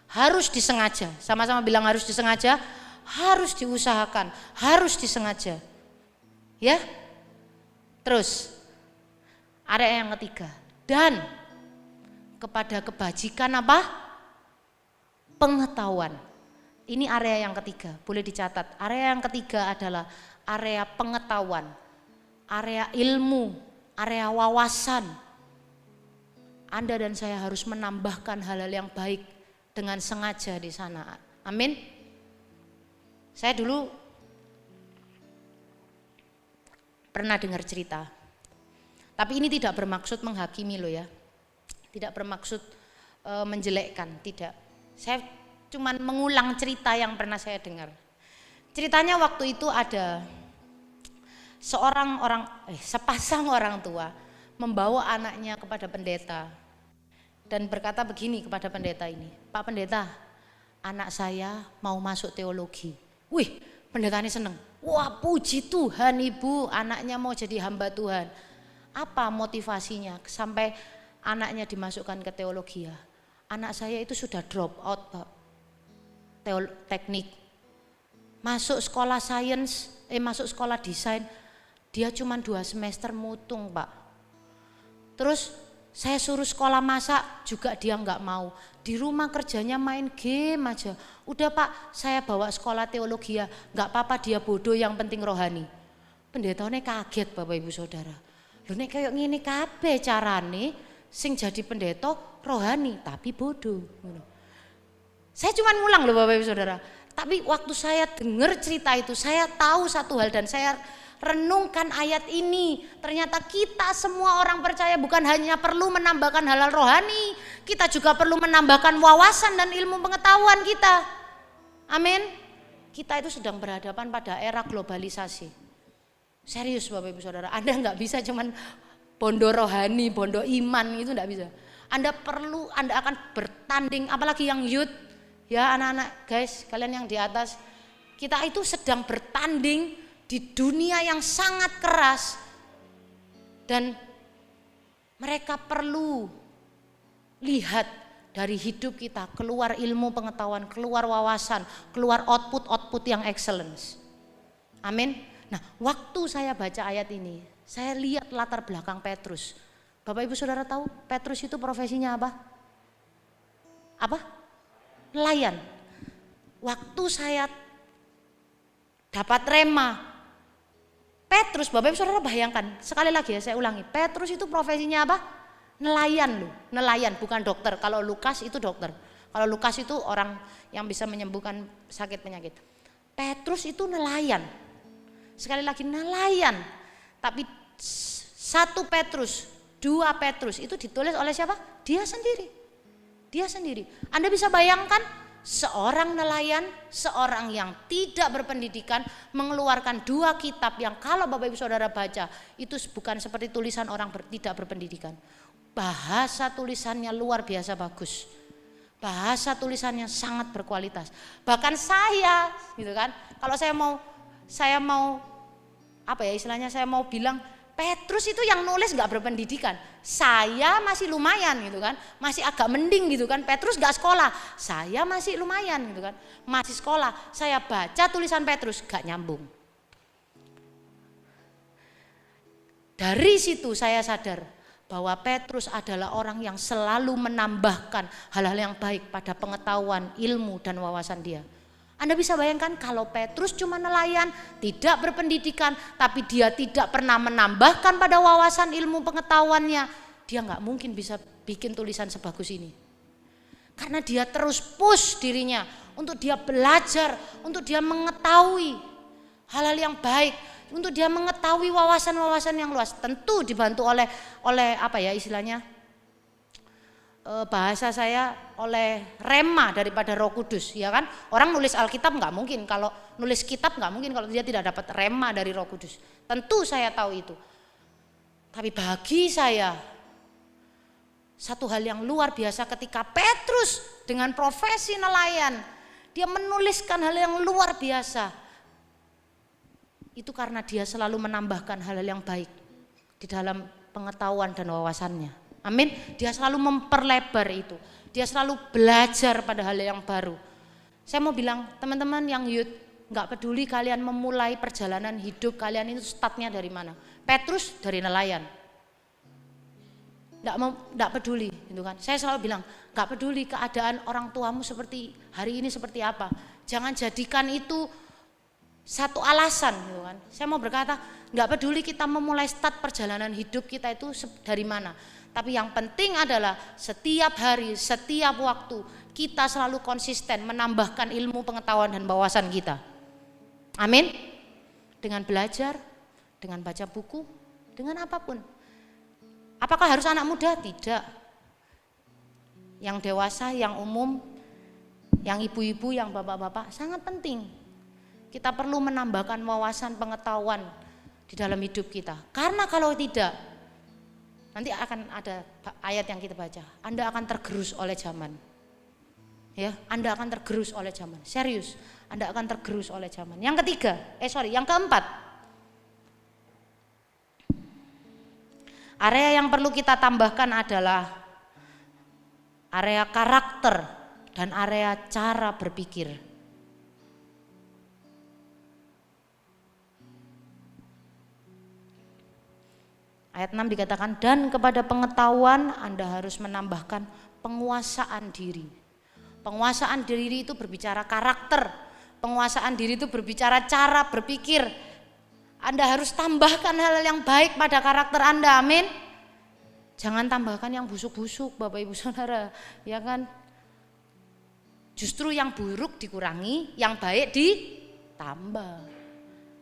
Harus disengaja. Sama-sama bilang harus disengaja. Harus diusahakan, harus disengaja. Ya. Terus area yang ketiga, dan kepada kebajikan apa? Pengetahuan. Ini area yang ketiga, boleh dicatat. Area yang ketiga adalah area pengetahuan, area ilmu, area wawasan. Anda dan saya harus menambahkan hal-hal yang baik dengan sengaja di sana. Amin. Saya dulu pernah dengar cerita, tapi ini tidak bermaksud menghakimi loh ya. Tidak bermaksud menjelekkan, tidak. Saya cuman mengulang cerita yang pernah saya dengar. Ceritanya waktu itu ada sepasang orang tua membawa anaknya kepada pendeta dan berkata begini kepada pendeta ini, Pak Pendeta, anak saya mau masuk teologi. Wih, pendeta ini seneng. Wah, puji Tuhan Ibu, anaknya mau jadi hamba Tuhan. Apa motivasinya sampai anaknya dimasukkan ke teologi ya? Anak saya itu sudah drop out Pak, teknik. Masuk sekolah sains, masuk sekolah desain, dia cuma 2 semester mutung Pak. Terus saya suruh sekolah masak juga dia nggak mau. Di rumah kerjanya main game aja. Udah Pak, saya bawa sekolah teologi ya, nggak apa-apa dia bodoh, yang penting rohani. Pendetanya kaget Bapak Ibu Saudara. Loh nek kayak ngene kabeh carane sing jadi pendeta rohani tapi bodoh. Saya cuma ngulang loh Bapak Ibu Saudara. Tapi waktu saya dengar cerita itu, saya tahu satu hal dan saya renungkan ayat ini. Ternyata kita semua orang percaya bukan hanya perlu menambahkan hal-hal rohani, kita juga perlu menambahkan wawasan dan ilmu pengetahuan kita. Amin. Kita itu sedang berhadapan pada era globalisasi. Serius Bapak Ibu Saudara, Anda nggak bisa cuman bondo rohani, bondo iman itu nggak bisa. Anda akan bertanding, apalagi yang youth, ya anak-anak guys, kalian yang di atas, kita itu sedang bertanding di dunia yang sangat keras dan mereka perlu lihat dari hidup kita keluar ilmu pengetahuan, keluar wawasan, keluar output yang excellence. Amin. Nah, waktu saya baca ayat ini, saya lihat latar belakang Petrus. Bapak Ibu Saudara tahu Petrus itu profesinya apa? Apa? Nelayan. Waktu saya dapat rema Petrus, Bapak Ibu Saudara bayangkan, sekali lagi ya saya ulangi, Petrus itu profesinya apa? Nelayan loh, nelayan bukan dokter. Kalau Lukas itu dokter. Kalau Lukas itu orang yang bisa menyembuhkan sakit penyakit. Petrus itu nelayan. Sekali lagi nelayan. Tapi 1 Petrus, 2 Petrus itu ditulis oleh siapa? Dia sendiri. Dia sendiri. Anda bisa bayangkan seorang nelayan, seorang yang tidak berpendidikan mengeluarkan 2 kitab yang kalau Bapak Ibu Saudara baca itu bukan seperti tulisan orang tidak berpendidikan. Bahasa tulisannya luar biasa bagus. Bahasa tulisannya sangat berkualitas. Bahkan saya gitu kan, kalau saya mau apa ya istilahnya, saya mau bilang Petrus itu yang nulis gak berpendidikan, saya masih lumayan gitu kan, masih agak mending gitu kan. Petrus gak sekolah, saya masih lumayan gitu kan, masih sekolah. Saya baca tulisan Petrus gak nyambung. Dari situ saya sadar bahwa Petrus adalah orang yang selalu menambahkan hal-hal yang baik pada pengetahuan, ilmu dan wawasan dia. Anda bisa bayangkan kalau Petrus cuma nelayan, tidak berpendidikan, tapi dia tidak pernah menambahkan pada wawasan ilmu pengetahuannya, dia nggak mungkin bisa bikin tulisan sebagus ini. Karena dia terus push dirinya untuk dia belajar, untuk dia mengetahui hal-hal yang baik, untuk dia mengetahui wawasan-wawasan yang luas. Tentu dibantu oleh apa ya istilahnya, bahasa saya oleh rema daripada Roh Kudus, ya kan? Orang nulis Alkitab nggak mungkin, kalau nulis kitab nggak mungkin kalau dia tidak dapat rema dari Roh Kudus. Tentu saya tahu itu. Tapi bagi saya satu hal yang luar biasa ketika Petrus dengan profesi nelayan, dia menuliskan hal yang luar biasa. Itu karena dia selalu menambahkan hal-hal yang baik di dalam pengetahuan dan wawasannya. Amin. Dia selalu memperlebar itu. Dia selalu belajar pada hal yang baru. Saya mau bilang teman-teman yang youth, gak peduli kalian memulai perjalanan hidup kalian itu startnya dari mana. Petrus dari nelayan. Gak peduli gitu kan. Saya selalu bilang gak peduli keadaan orang tuamu seperti hari ini seperti apa. Jangan jadikan itu satu alasan gitu kan. Saya mau berkata gak peduli kita memulai start perjalanan hidup kita itu dari mana. Tapi yang penting adalah setiap hari, setiap waktu kita selalu konsisten menambahkan ilmu pengetahuan dan wawasan kita. Amin. Dengan belajar, dengan baca buku, dengan apapun. Apakah harus anak muda? Tidak. Yang dewasa, yang umum, yang ibu-ibu, yang bapak-bapak sangat penting. Kita perlu menambahkan wawasan pengetahuan di dalam hidup kita. Karena kalau tidak, nanti akan ada ayat yang kita baca. Anda akan tergerus oleh zaman. Ya, Anda akan tergerus oleh zaman. Serius, Anda akan tergerus oleh zaman. Yang keempat. Area yang perlu kita tambahkan adalah area karakter dan area cara berpikir. Ayat 6 dikatakan, dan kepada pengetahuan Anda harus menambahkan penguasaan diri. Penguasaan diri itu berbicara karakter. Penguasaan diri itu berbicara cara berpikir. Anda harus tambahkan hal-hal yang baik pada karakter Anda, amin. Jangan tambahkan yang busuk-busuk Bapak Ibu Saudara, ya kan. Justru yang buruk dikurangi, yang baik ditambah.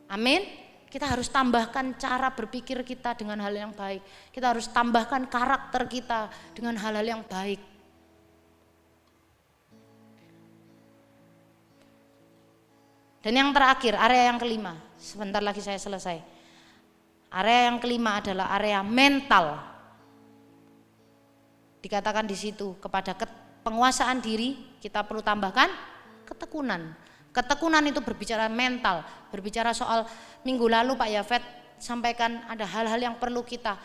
Amin. Kita harus tambahkan cara berpikir kita dengan hal yang baik. Kita harus tambahkan karakter kita dengan hal-hal yang baik. Dan yang terakhir, area yang kelima. Sebentar lagi saya selesai. Area yang kelima adalah area mental. Dikatakan di situ kepada penguasaan diri kita perlu tambahkan ketekunan. Ketekunan itu berbicara mental, berbicara soal minggu lalu Pak Yafet sampaikan ada hal-hal yang perlu kita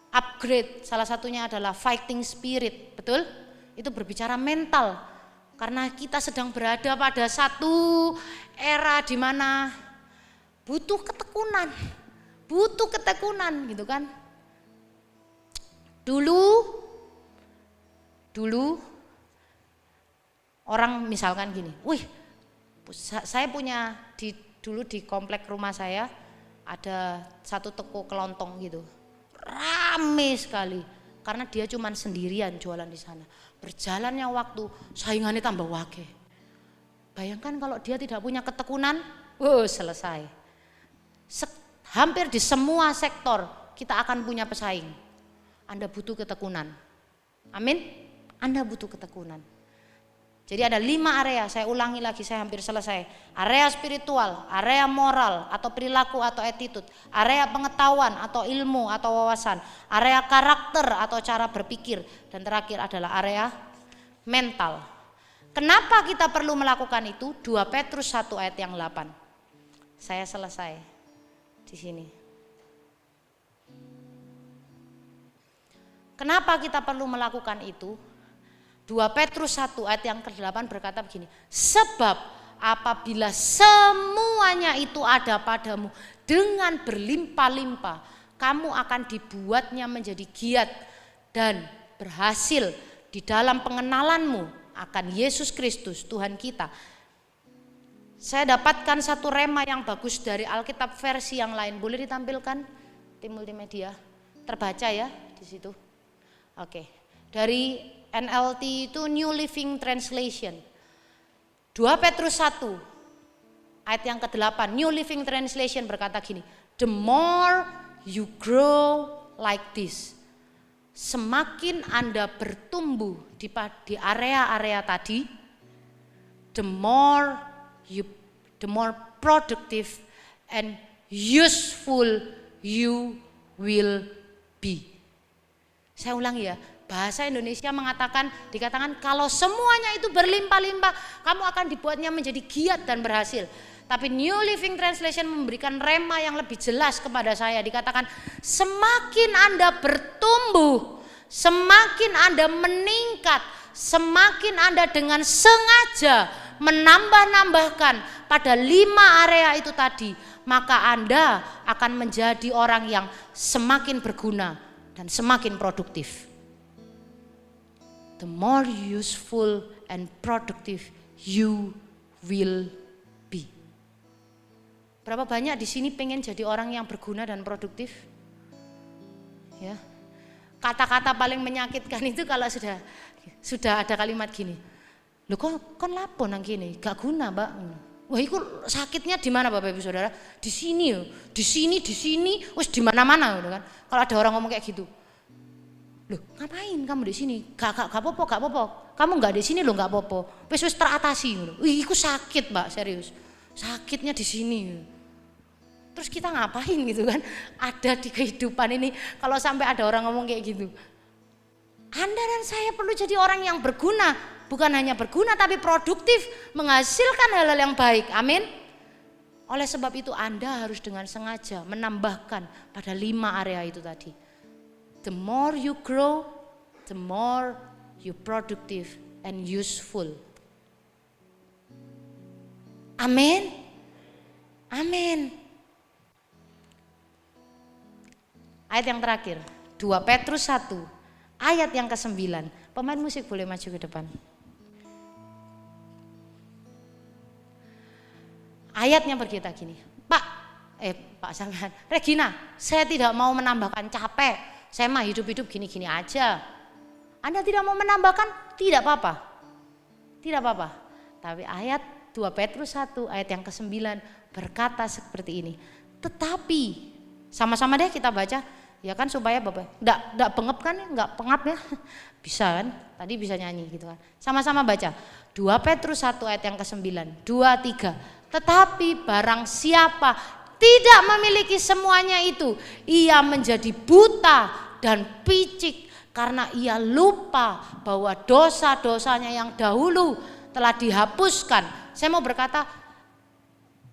upgrade. Salah satunya adalah fighting spirit, betul? Itu berbicara mental. Karena kita sedang berada pada satu era di mana butuh ketekunan gitu kan. Dulu orang misalkan gini, saya punya dulu di komplek rumah saya ada satu toko kelontong gitu, rame sekali karena dia cuman sendirian jualan di sana. Berjalannya waktu saingannya tambah wake. Bayangkan kalau dia tidak punya ketekunan, selesai. Hampir di semua sektor kita akan punya pesaing. Anda butuh ketekunan. Amin. Anda butuh ketekunan. Jadi ada 5 area, saya ulangi lagi, saya hampir selesai. Area spiritual, area moral atau perilaku atau attitude, area pengetahuan atau ilmu atau wawasan, area karakter atau cara berpikir, dan terakhir adalah area mental. Kenapa kita perlu melakukan itu? 2 Petrus 1 ayat yang 8. Saya selesai di sini. Kenapa kita perlu melakukan itu? 2 Petrus 1 ayat yang ke-8 berkata begini, sebab apabila semuanya itu ada padamu dengan berlimpah-limpah, kamu akan dibuatnya menjadi giat dan berhasil di dalam pengenalanmu akan Yesus Kristus Tuhan kita. Saya dapatkan satu rema yang bagus dari Alkitab versi yang lain, boleh ditampilkan tim multimedia, terbaca ya di situ. Oke, dari NLT itu New Living Translation. 2 Petrus 1 ayat yang ke-8 New Living Translation berkata gini, the more you grow like this, semakin Anda bertumbuh di area-area tadi, the more productive and useful you will be. Saya ulangi ya, bahasa Indonesia dikatakan kalau semuanya itu berlimpah-limpah, kamu akan dibuatnya menjadi giat dan berhasil. Tapi New Living Translation memberikan rema yang lebih jelas kepada saya, dikatakan semakin Anda bertumbuh, semakin Anda meningkat, semakin Anda dengan sengaja menambah-nambahkan pada 5 area itu tadi, maka Anda akan menjadi orang yang semakin berguna dan semakin produktif. The more useful and productive you will be. Berapa banyak di sini pengen jadi orang yang berguna dan produktif? Ya. Kata-kata paling menyakitkan itu kalau sudah ada kalimat gini. Loh kok lapo nang gini? Gak guna, Mbak. Wah, itu sakitnya di mana Bapak Ibu Saudara? Di sini, wis di mana-mana gitu kan. Kalau ada orang ngomong kayak gitu. Loh, ngapain kamu di sini? Gak apa-apa. Kamu nggak di sini loh, nggak apa-apa. Wis teratasi. Wih, itu sakit, Mbak, serius. Sakitnya di sini. Terus kita ngapain gitu kan? Ada di kehidupan ini kalau sampai ada orang ngomong kayak gitu. Anda dan saya perlu jadi orang yang berguna. Bukan hanya berguna tapi produktif, menghasilkan hal-hal yang baik. Amin. Oleh sebab itu Anda harus dengan sengaja menambahkan pada 5 area itu tadi. The more you grow, the more you productive and useful. Amin. Amin. Ayat yang terakhir, 2 Petrus 1 ayat yang ke-9. Pemain musik boleh maju ke depan. Ayatnya berkata gini, Pak Sampean, Regina, saya tidak mau menambahkan capek, saya mah hidup-hidup gini-gini aja. Anda tidak mau menambahkan, tidak apa-apa. Tidak apa-apa. Tapi ayat 2 Petrus 1 ayat yang ke-9 berkata seperti ini. Tetapi sama-sama deh kita baca, ya kan, supaya Bapak enggak bengep kan, enggak pengap ya. Bisa kan? Tadi bisa nyanyi gitu kan. Sama-sama baca. 2 Petrus 1 ayat yang ke-9. 2, 3. Tetapi barang siapa tidak memiliki semuanya itu, ia menjadi buta dan picik karena ia lupa bahwa dosa-dosanya yang dahulu telah dihapuskan. Saya mau berkata,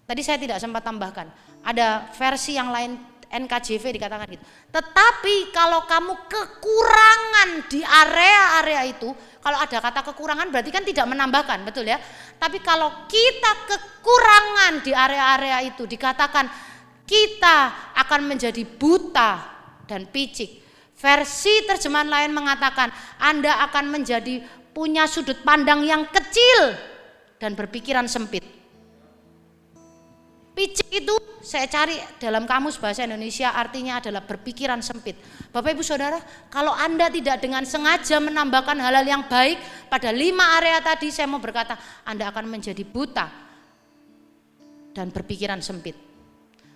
tadi saya tidak sempat tambahkan, ada versi yang lain NKJV dikatakan gitu. Tetapi kalau kamu kekurangan di area-area itu, kalau ada kata kekurangan berarti kan tidak menambahkan, betul ya? Tapi kalau kita kekurangan di area-area itu, dikatakan kita akan menjadi buta dan picik. Versi terjemahan lain mengatakan Anda akan menjadi punya sudut pandang yang kecil dan berpikiran sempit. Picik itu saya cari dalam kamus bahasa Indonesia artinya adalah berpikiran sempit. Bapak Ibu Saudara, kalau Anda tidak dengan sengaja menambahkan hal-hal yang baik pada 5 area tadi, saya mau berkata Anda akan menjadi buta dan berpikiran sempit.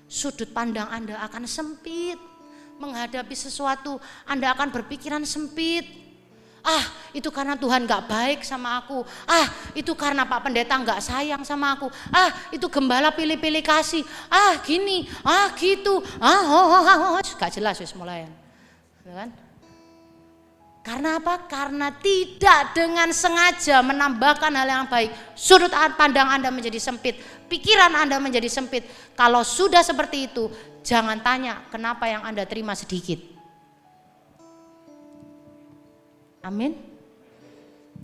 Sudut pandang Anda akan sempit. Menghadapi sesuatu Anda akan berpikiran sempit. Itu karena Tuhan gak baik sama aku. Itu karena Pak Pendeta gak sayang sama aku. Itu gembala pilih-pilih kasih. Gini, gitu. Gak jelas wis mulai. Kan? Karena apa? Karena tidak dengan sengaja menambahkan hal yang baik. Sudut pandang Anda menjadi sempit. Pikiran Anda menjadi sempit. Kalau sudah seperti itu, jangan tanya kenapa yang Anda terima sedikit. Amin.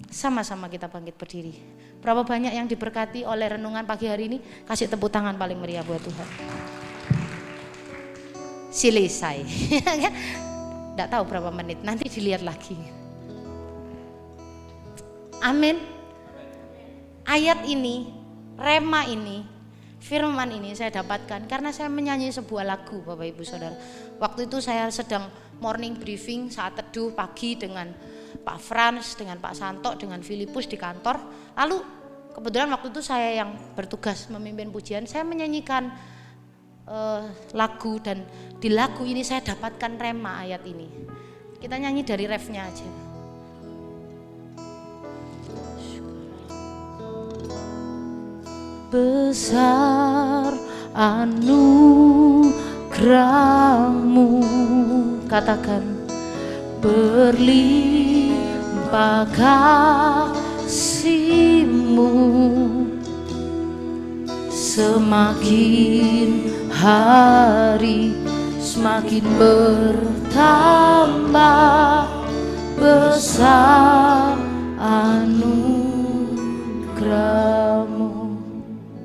Sama-sama kita bangkit berdiri. Berapa banyak yang diberkati oleh renungan pagi hari ini? Kasih tepuk tangan paling meriah buat Tuhan. Selesai. Tidak tahu berapa menit, nanti dilihat lagi. Amin. Ayat ini, rema ini, firman ini saya dapatkan karena saya menyanyi sebuah lagu, Bapak Ibu Saudara. Waktu itu saya sedang morning briefing saat teduh pagi dengan Pak Frans, dengan Pak Santo, dengan Filipus di kantor. Lalu kebetulan waktu itu saya yang bertugas memimpin pujian, saya menyanyikan lagu, dan di lagu ini saya dapatkan rema ayat ini. Kita nyanyi dari refnya aja. Besar anugerahmu, katakan, berlimpah kasih-Mu, semakin hari semakin bertambah, besar anugerah-Mu.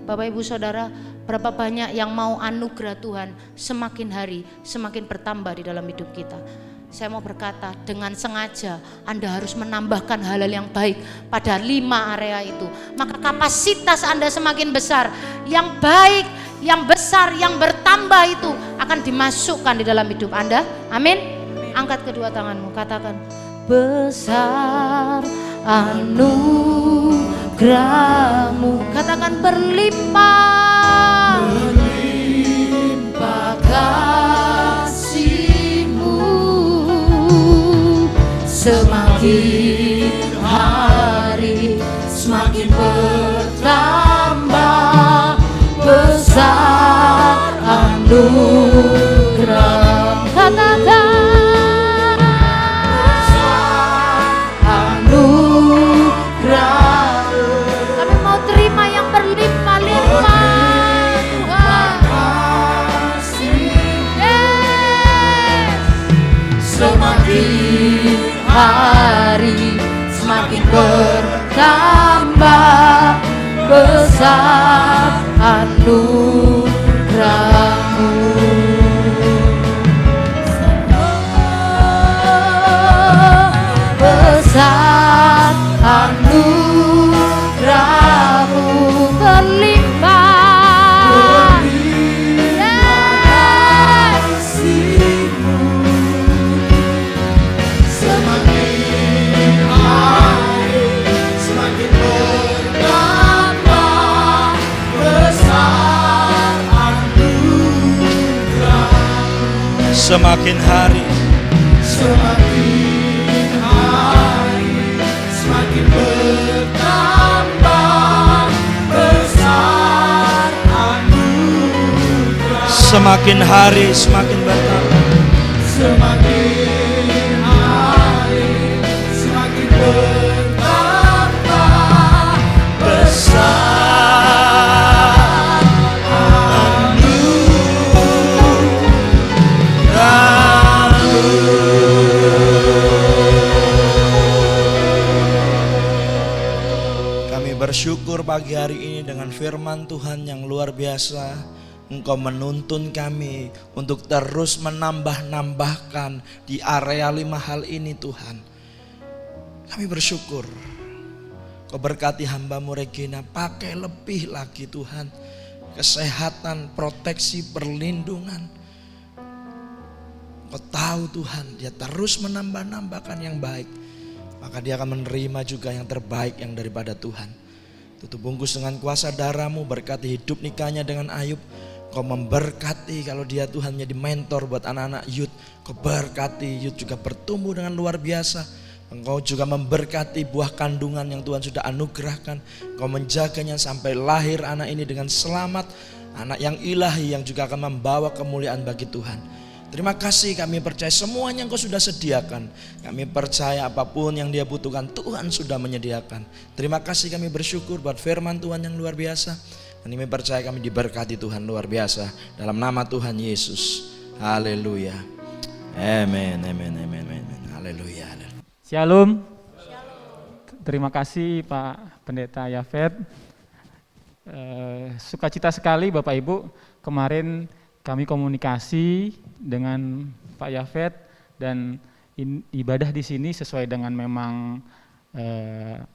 Bapak Ibu Saudara, berapa banyak yang mau anugerah Tuhan semakin hari semakin bertambah di dalam hidup kita. Saya mau berkata, dengan sengaja Anda harus menambahkan hal-hal yang baik pada 5 area itu. Maka kapasitas Anda semakin besar. Yang baik, yang besar, yang bertambah itu akan dimasukkan di dalam hidup Anda. Amin. Angkat kedua tanganmu, katakan, besar anugerah-Mu. Katakan, berlimpah, berlimpah kasih-Mu, semakin hari semakin bertambah, besar anugerah. Katakan, hari semakin bertambah, besar anugerah-Mu. Besar anugerah-Mu, berlimpah, Semakin hari semakin bertambah besar anugerah. semakin hari semakin bertambah. Semakin hari semakin bertambah besar Kami bersyukur pagi hari ini dengan firman Tuhan yang luar biasa. Engkau menuntun kami untuk terus menambah-nambahkan di area 5 hal ini Tuhan. Kami bersyukur Kau berkati hamba-Mu Regina, pakai lebih lagi Tuhan. Kesehatan, proteksi, perlindungan. Kau tahu Tuhan, dia terus menambah-nambahkan yang baik. Maka dia akan menerima juga yang terbaik yang daripada Tuhan. Tutup bungkus dengan kuasa darah-Mu, berkati hidup nikahnya dengan Ayub. Kau memberkati kalau dia Tuhan menjadi mentor buat anak-anak youth. Kau berkati youth juga bertumbuh dengan luar biasa. Engkau juga memberkati buah kandungan yang Tuhan sudah anugerahkan. Kau menjaganya sampai lahir anak ini dengan selamat. Anak yang ilahi yang juga akan membawa kemuliaan bagi Tuhan. Terima kasih, kami percaya semuanya Engkau sudah sediakan. Kami percaya apapun yang dia butuhkan Tuhan sudah menyediakan. Terima kasih, kami bersyukur buat firman Tuhan yang luar biasa. Dan kami percaya kami diberkati Tuhan luar biasa. Dalam nama Tuhan Yesus. Haleluya. Amin, amin, amin, amin. Haleluya. Shalom. Terima kasih Pak Pendeta Yafet. Sukacita sekali Bapak Ibu, kemarin kami komunikasi dengan Pak Yafet dan ibadah di sini sesuai dengan memang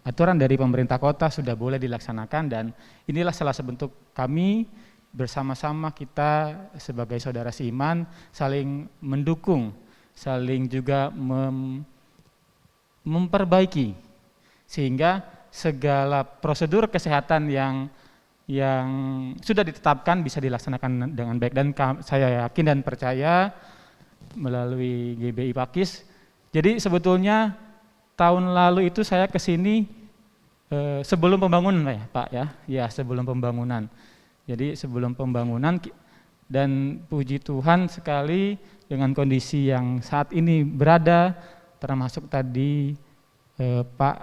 aturan dari pemerintah kota sudah boleh dilaksanakan, dan inilah salah satu bentuk kami bersama-sama kita sebagai saudara seiman saling mendukung, saling juga memperbaiki sehingga segala prosedur kesehatan yang sudah ditetapkan bisa dilaksanakan dengan baik. Dan saya yakin dan percaya melalui GBI Pakis. Jadi sebetulnya tahun lalu itu saya ke sini sebelum pembangunan ya Pak ya. Ya, sebelum pembangunan. Jadi sebelum pembangunan, dan puji Tuhan sekali dengan kondisi yang saat ini berada, termasuk tadi Pak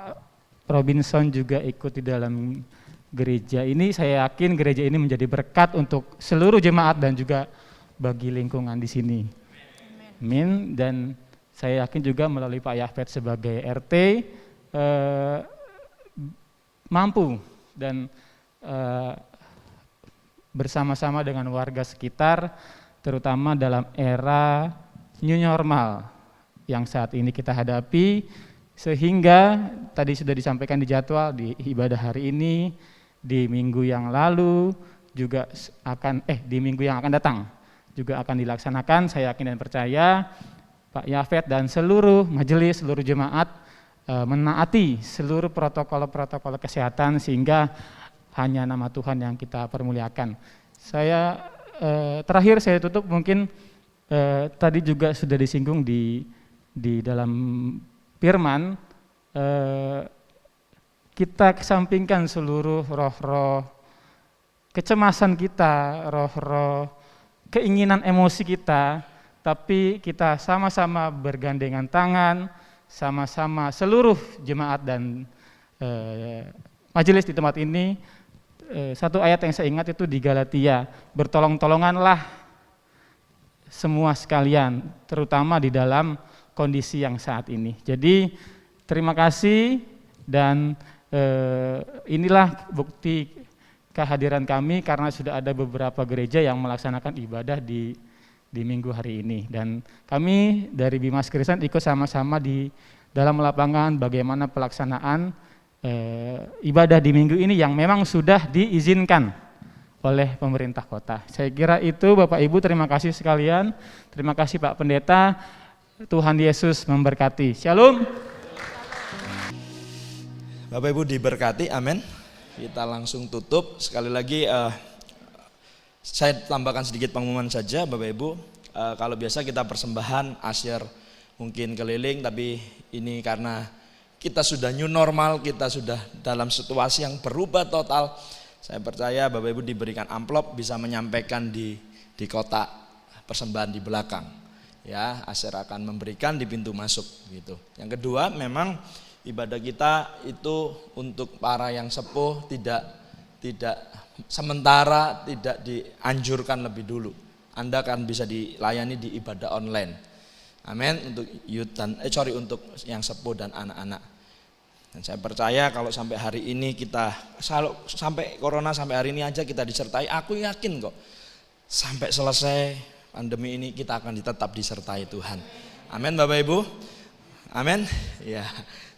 Robinson juga ikut di dalam gereja ini. Saya yakin gereja ini menjadi berkat untuk seluruh jemaat dan juga bagi lingkungan di sini. Amin. Dan saya yakin juga melalui Pak Yafet sebagai RT mampu dan bersama-sama dengan warga sekitar, terutama dalam era new normal yang saat ini kita hadapi, sehingga tadi sudah disampaikan di jadwal di ibadah hari ini, di minggu yang lalu juga akan di minggu yang akan datang juga akan dilaksanakan. Saya yakin dan percaya Pak Yafet dan seluruh majelis, seluruh jemaat menaati seluruh protokol-protokol kesehatan sehingga hanya nama Tuhan yang kita permuliakan. Saya terakhir saya tutup mungkin tadi juga sudah disinggung di dalam firman, kita kesampingkan seluruh roh-roh kecemasan kita, roh-roh keinginan emosi kita, tapi kita sama-sama bergandengan tangan, sama-sama seluruh jemaat dan majelis di tempat ini. Satu ayat yang saya ingat itu di Galatia, bertolong-tolonganlah semua sekalian, terutama di dalam kondisi yang saat ini. Jadi terima kasih, dan inilah bukti kehadiran kami karena sudah ada beberapa gereja yang melaksanakan ibadah di minggu hari ini, dan kami dari Bimas Kristen ikut sama-sama di dalam lapangan bagaimana pelaksanaan ibadah di minggu ini yang memang sudah diizinkan oleh pemerintah kota. Saya kira itu Bapak Ibu, terima kasih sekalian. Terima kasih Pak Pendeta. Tuhan Yesus memberkati. Shalom. Bapak Ibu diberkati, amin. Kita langsung tutup. Sekali lagi saya tambahkan sedikit pengumuman saja Bapak Ibu. Kalau biasa kita persembahan asyir mungkin keliling, tapi ini karena kita sudah new normal, kita sudah dalam situasi yang berubah total. Saya percaya Bapak Ibu diberikan amplop bisa menyampaikan di kotak persembahan di belakang. Ya, asyir akan memberikan di pintu masuk gitu. Yang kedua, memang ibadah kita itu untuk para yang sepuh tidak sementara, tidak dianjurkan lebih dulu. Anda akan bisa dilayani di ibadah online. Amin, untuk youth dan untuk yang sepuh dan anak-anak. Dan saya percaya kalau sampai hari ini kita sampai corona sampai hari ini aja kita disertai, aku yakin kok sampai selesai pandemi ini kita akan tetap disertai Tuhan. Amin Bapak Ibu. Amin. Ya,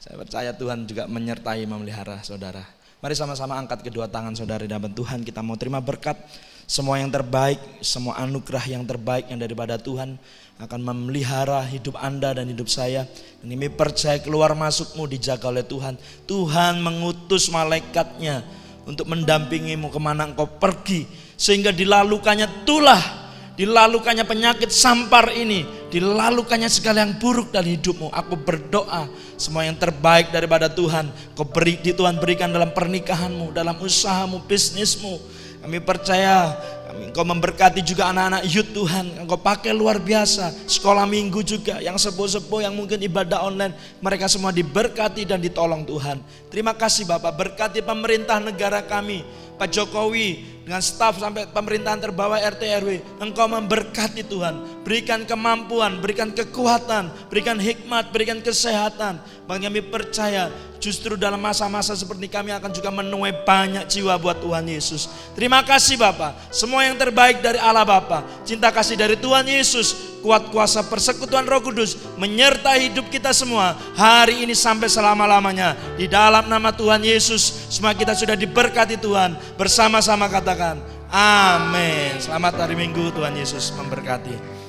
saya percaya Tuhan juga menyertai memelihara saudara. Mari sama-sama angkat kedua tangan saudara di hadapan Tuhan. Kita mau terima berkat, semua yang terbaik, semua anugerah yang terbaik yang daripada Tuhan akan memelihara hidup Anda dan hidup saya. Dan ini percaya keluar masukmu dijaga oleh Tuhan. Tuhan mengutus malaikatnya untuk mendampingimu kemana engkau pergi, sehingga dilalukannya tulah, dilalukannya penyakit sampar ini, dilalukannya segala yang buruk dari hidupmu. Aku berdoa semua yang terbaik daripada Tuhan Tuhan berikan dalam pernikahanmu, dalam usahamu, bisnismu. Kami percaya Engkau memberkati juga anak-anak youth Tuhan. Engkau pakai luar biasa. Sekolah minggu juga, yang sepuh-sepuh yang mungkin ibadah online, mereka semua diberkati dan ditolong Tuhan. Terima kasih Bapak, berkati pemerintah negara kami, Pak Jokowi dengan staf sampai pemerintahan terbawah RT RW. Engkau memberkati Tuhan, berikan kemampuan, berikan kekuatan, berikan hikmat, berikan kesehatan. Bang, kami percaya justru dalam masa-masa seperti kami akan juga menuai banyak jiwa buat Tuhan Yesus. Terima kasih Bapak, semua yang terbaik dari Allah Bapa, cinta kasih dari Tuhan Yesus, kuat kuasa persekutuan Roh Kudus menyertai hidup kita semua hari ini sampai selama-lamanya. Di dalam nama Tuhan Yesus, semua kita sudah diberkati Tuhan. Bersama-sama katakan amin. Selamat hari Minggu, Tuhan Yesus memberkati.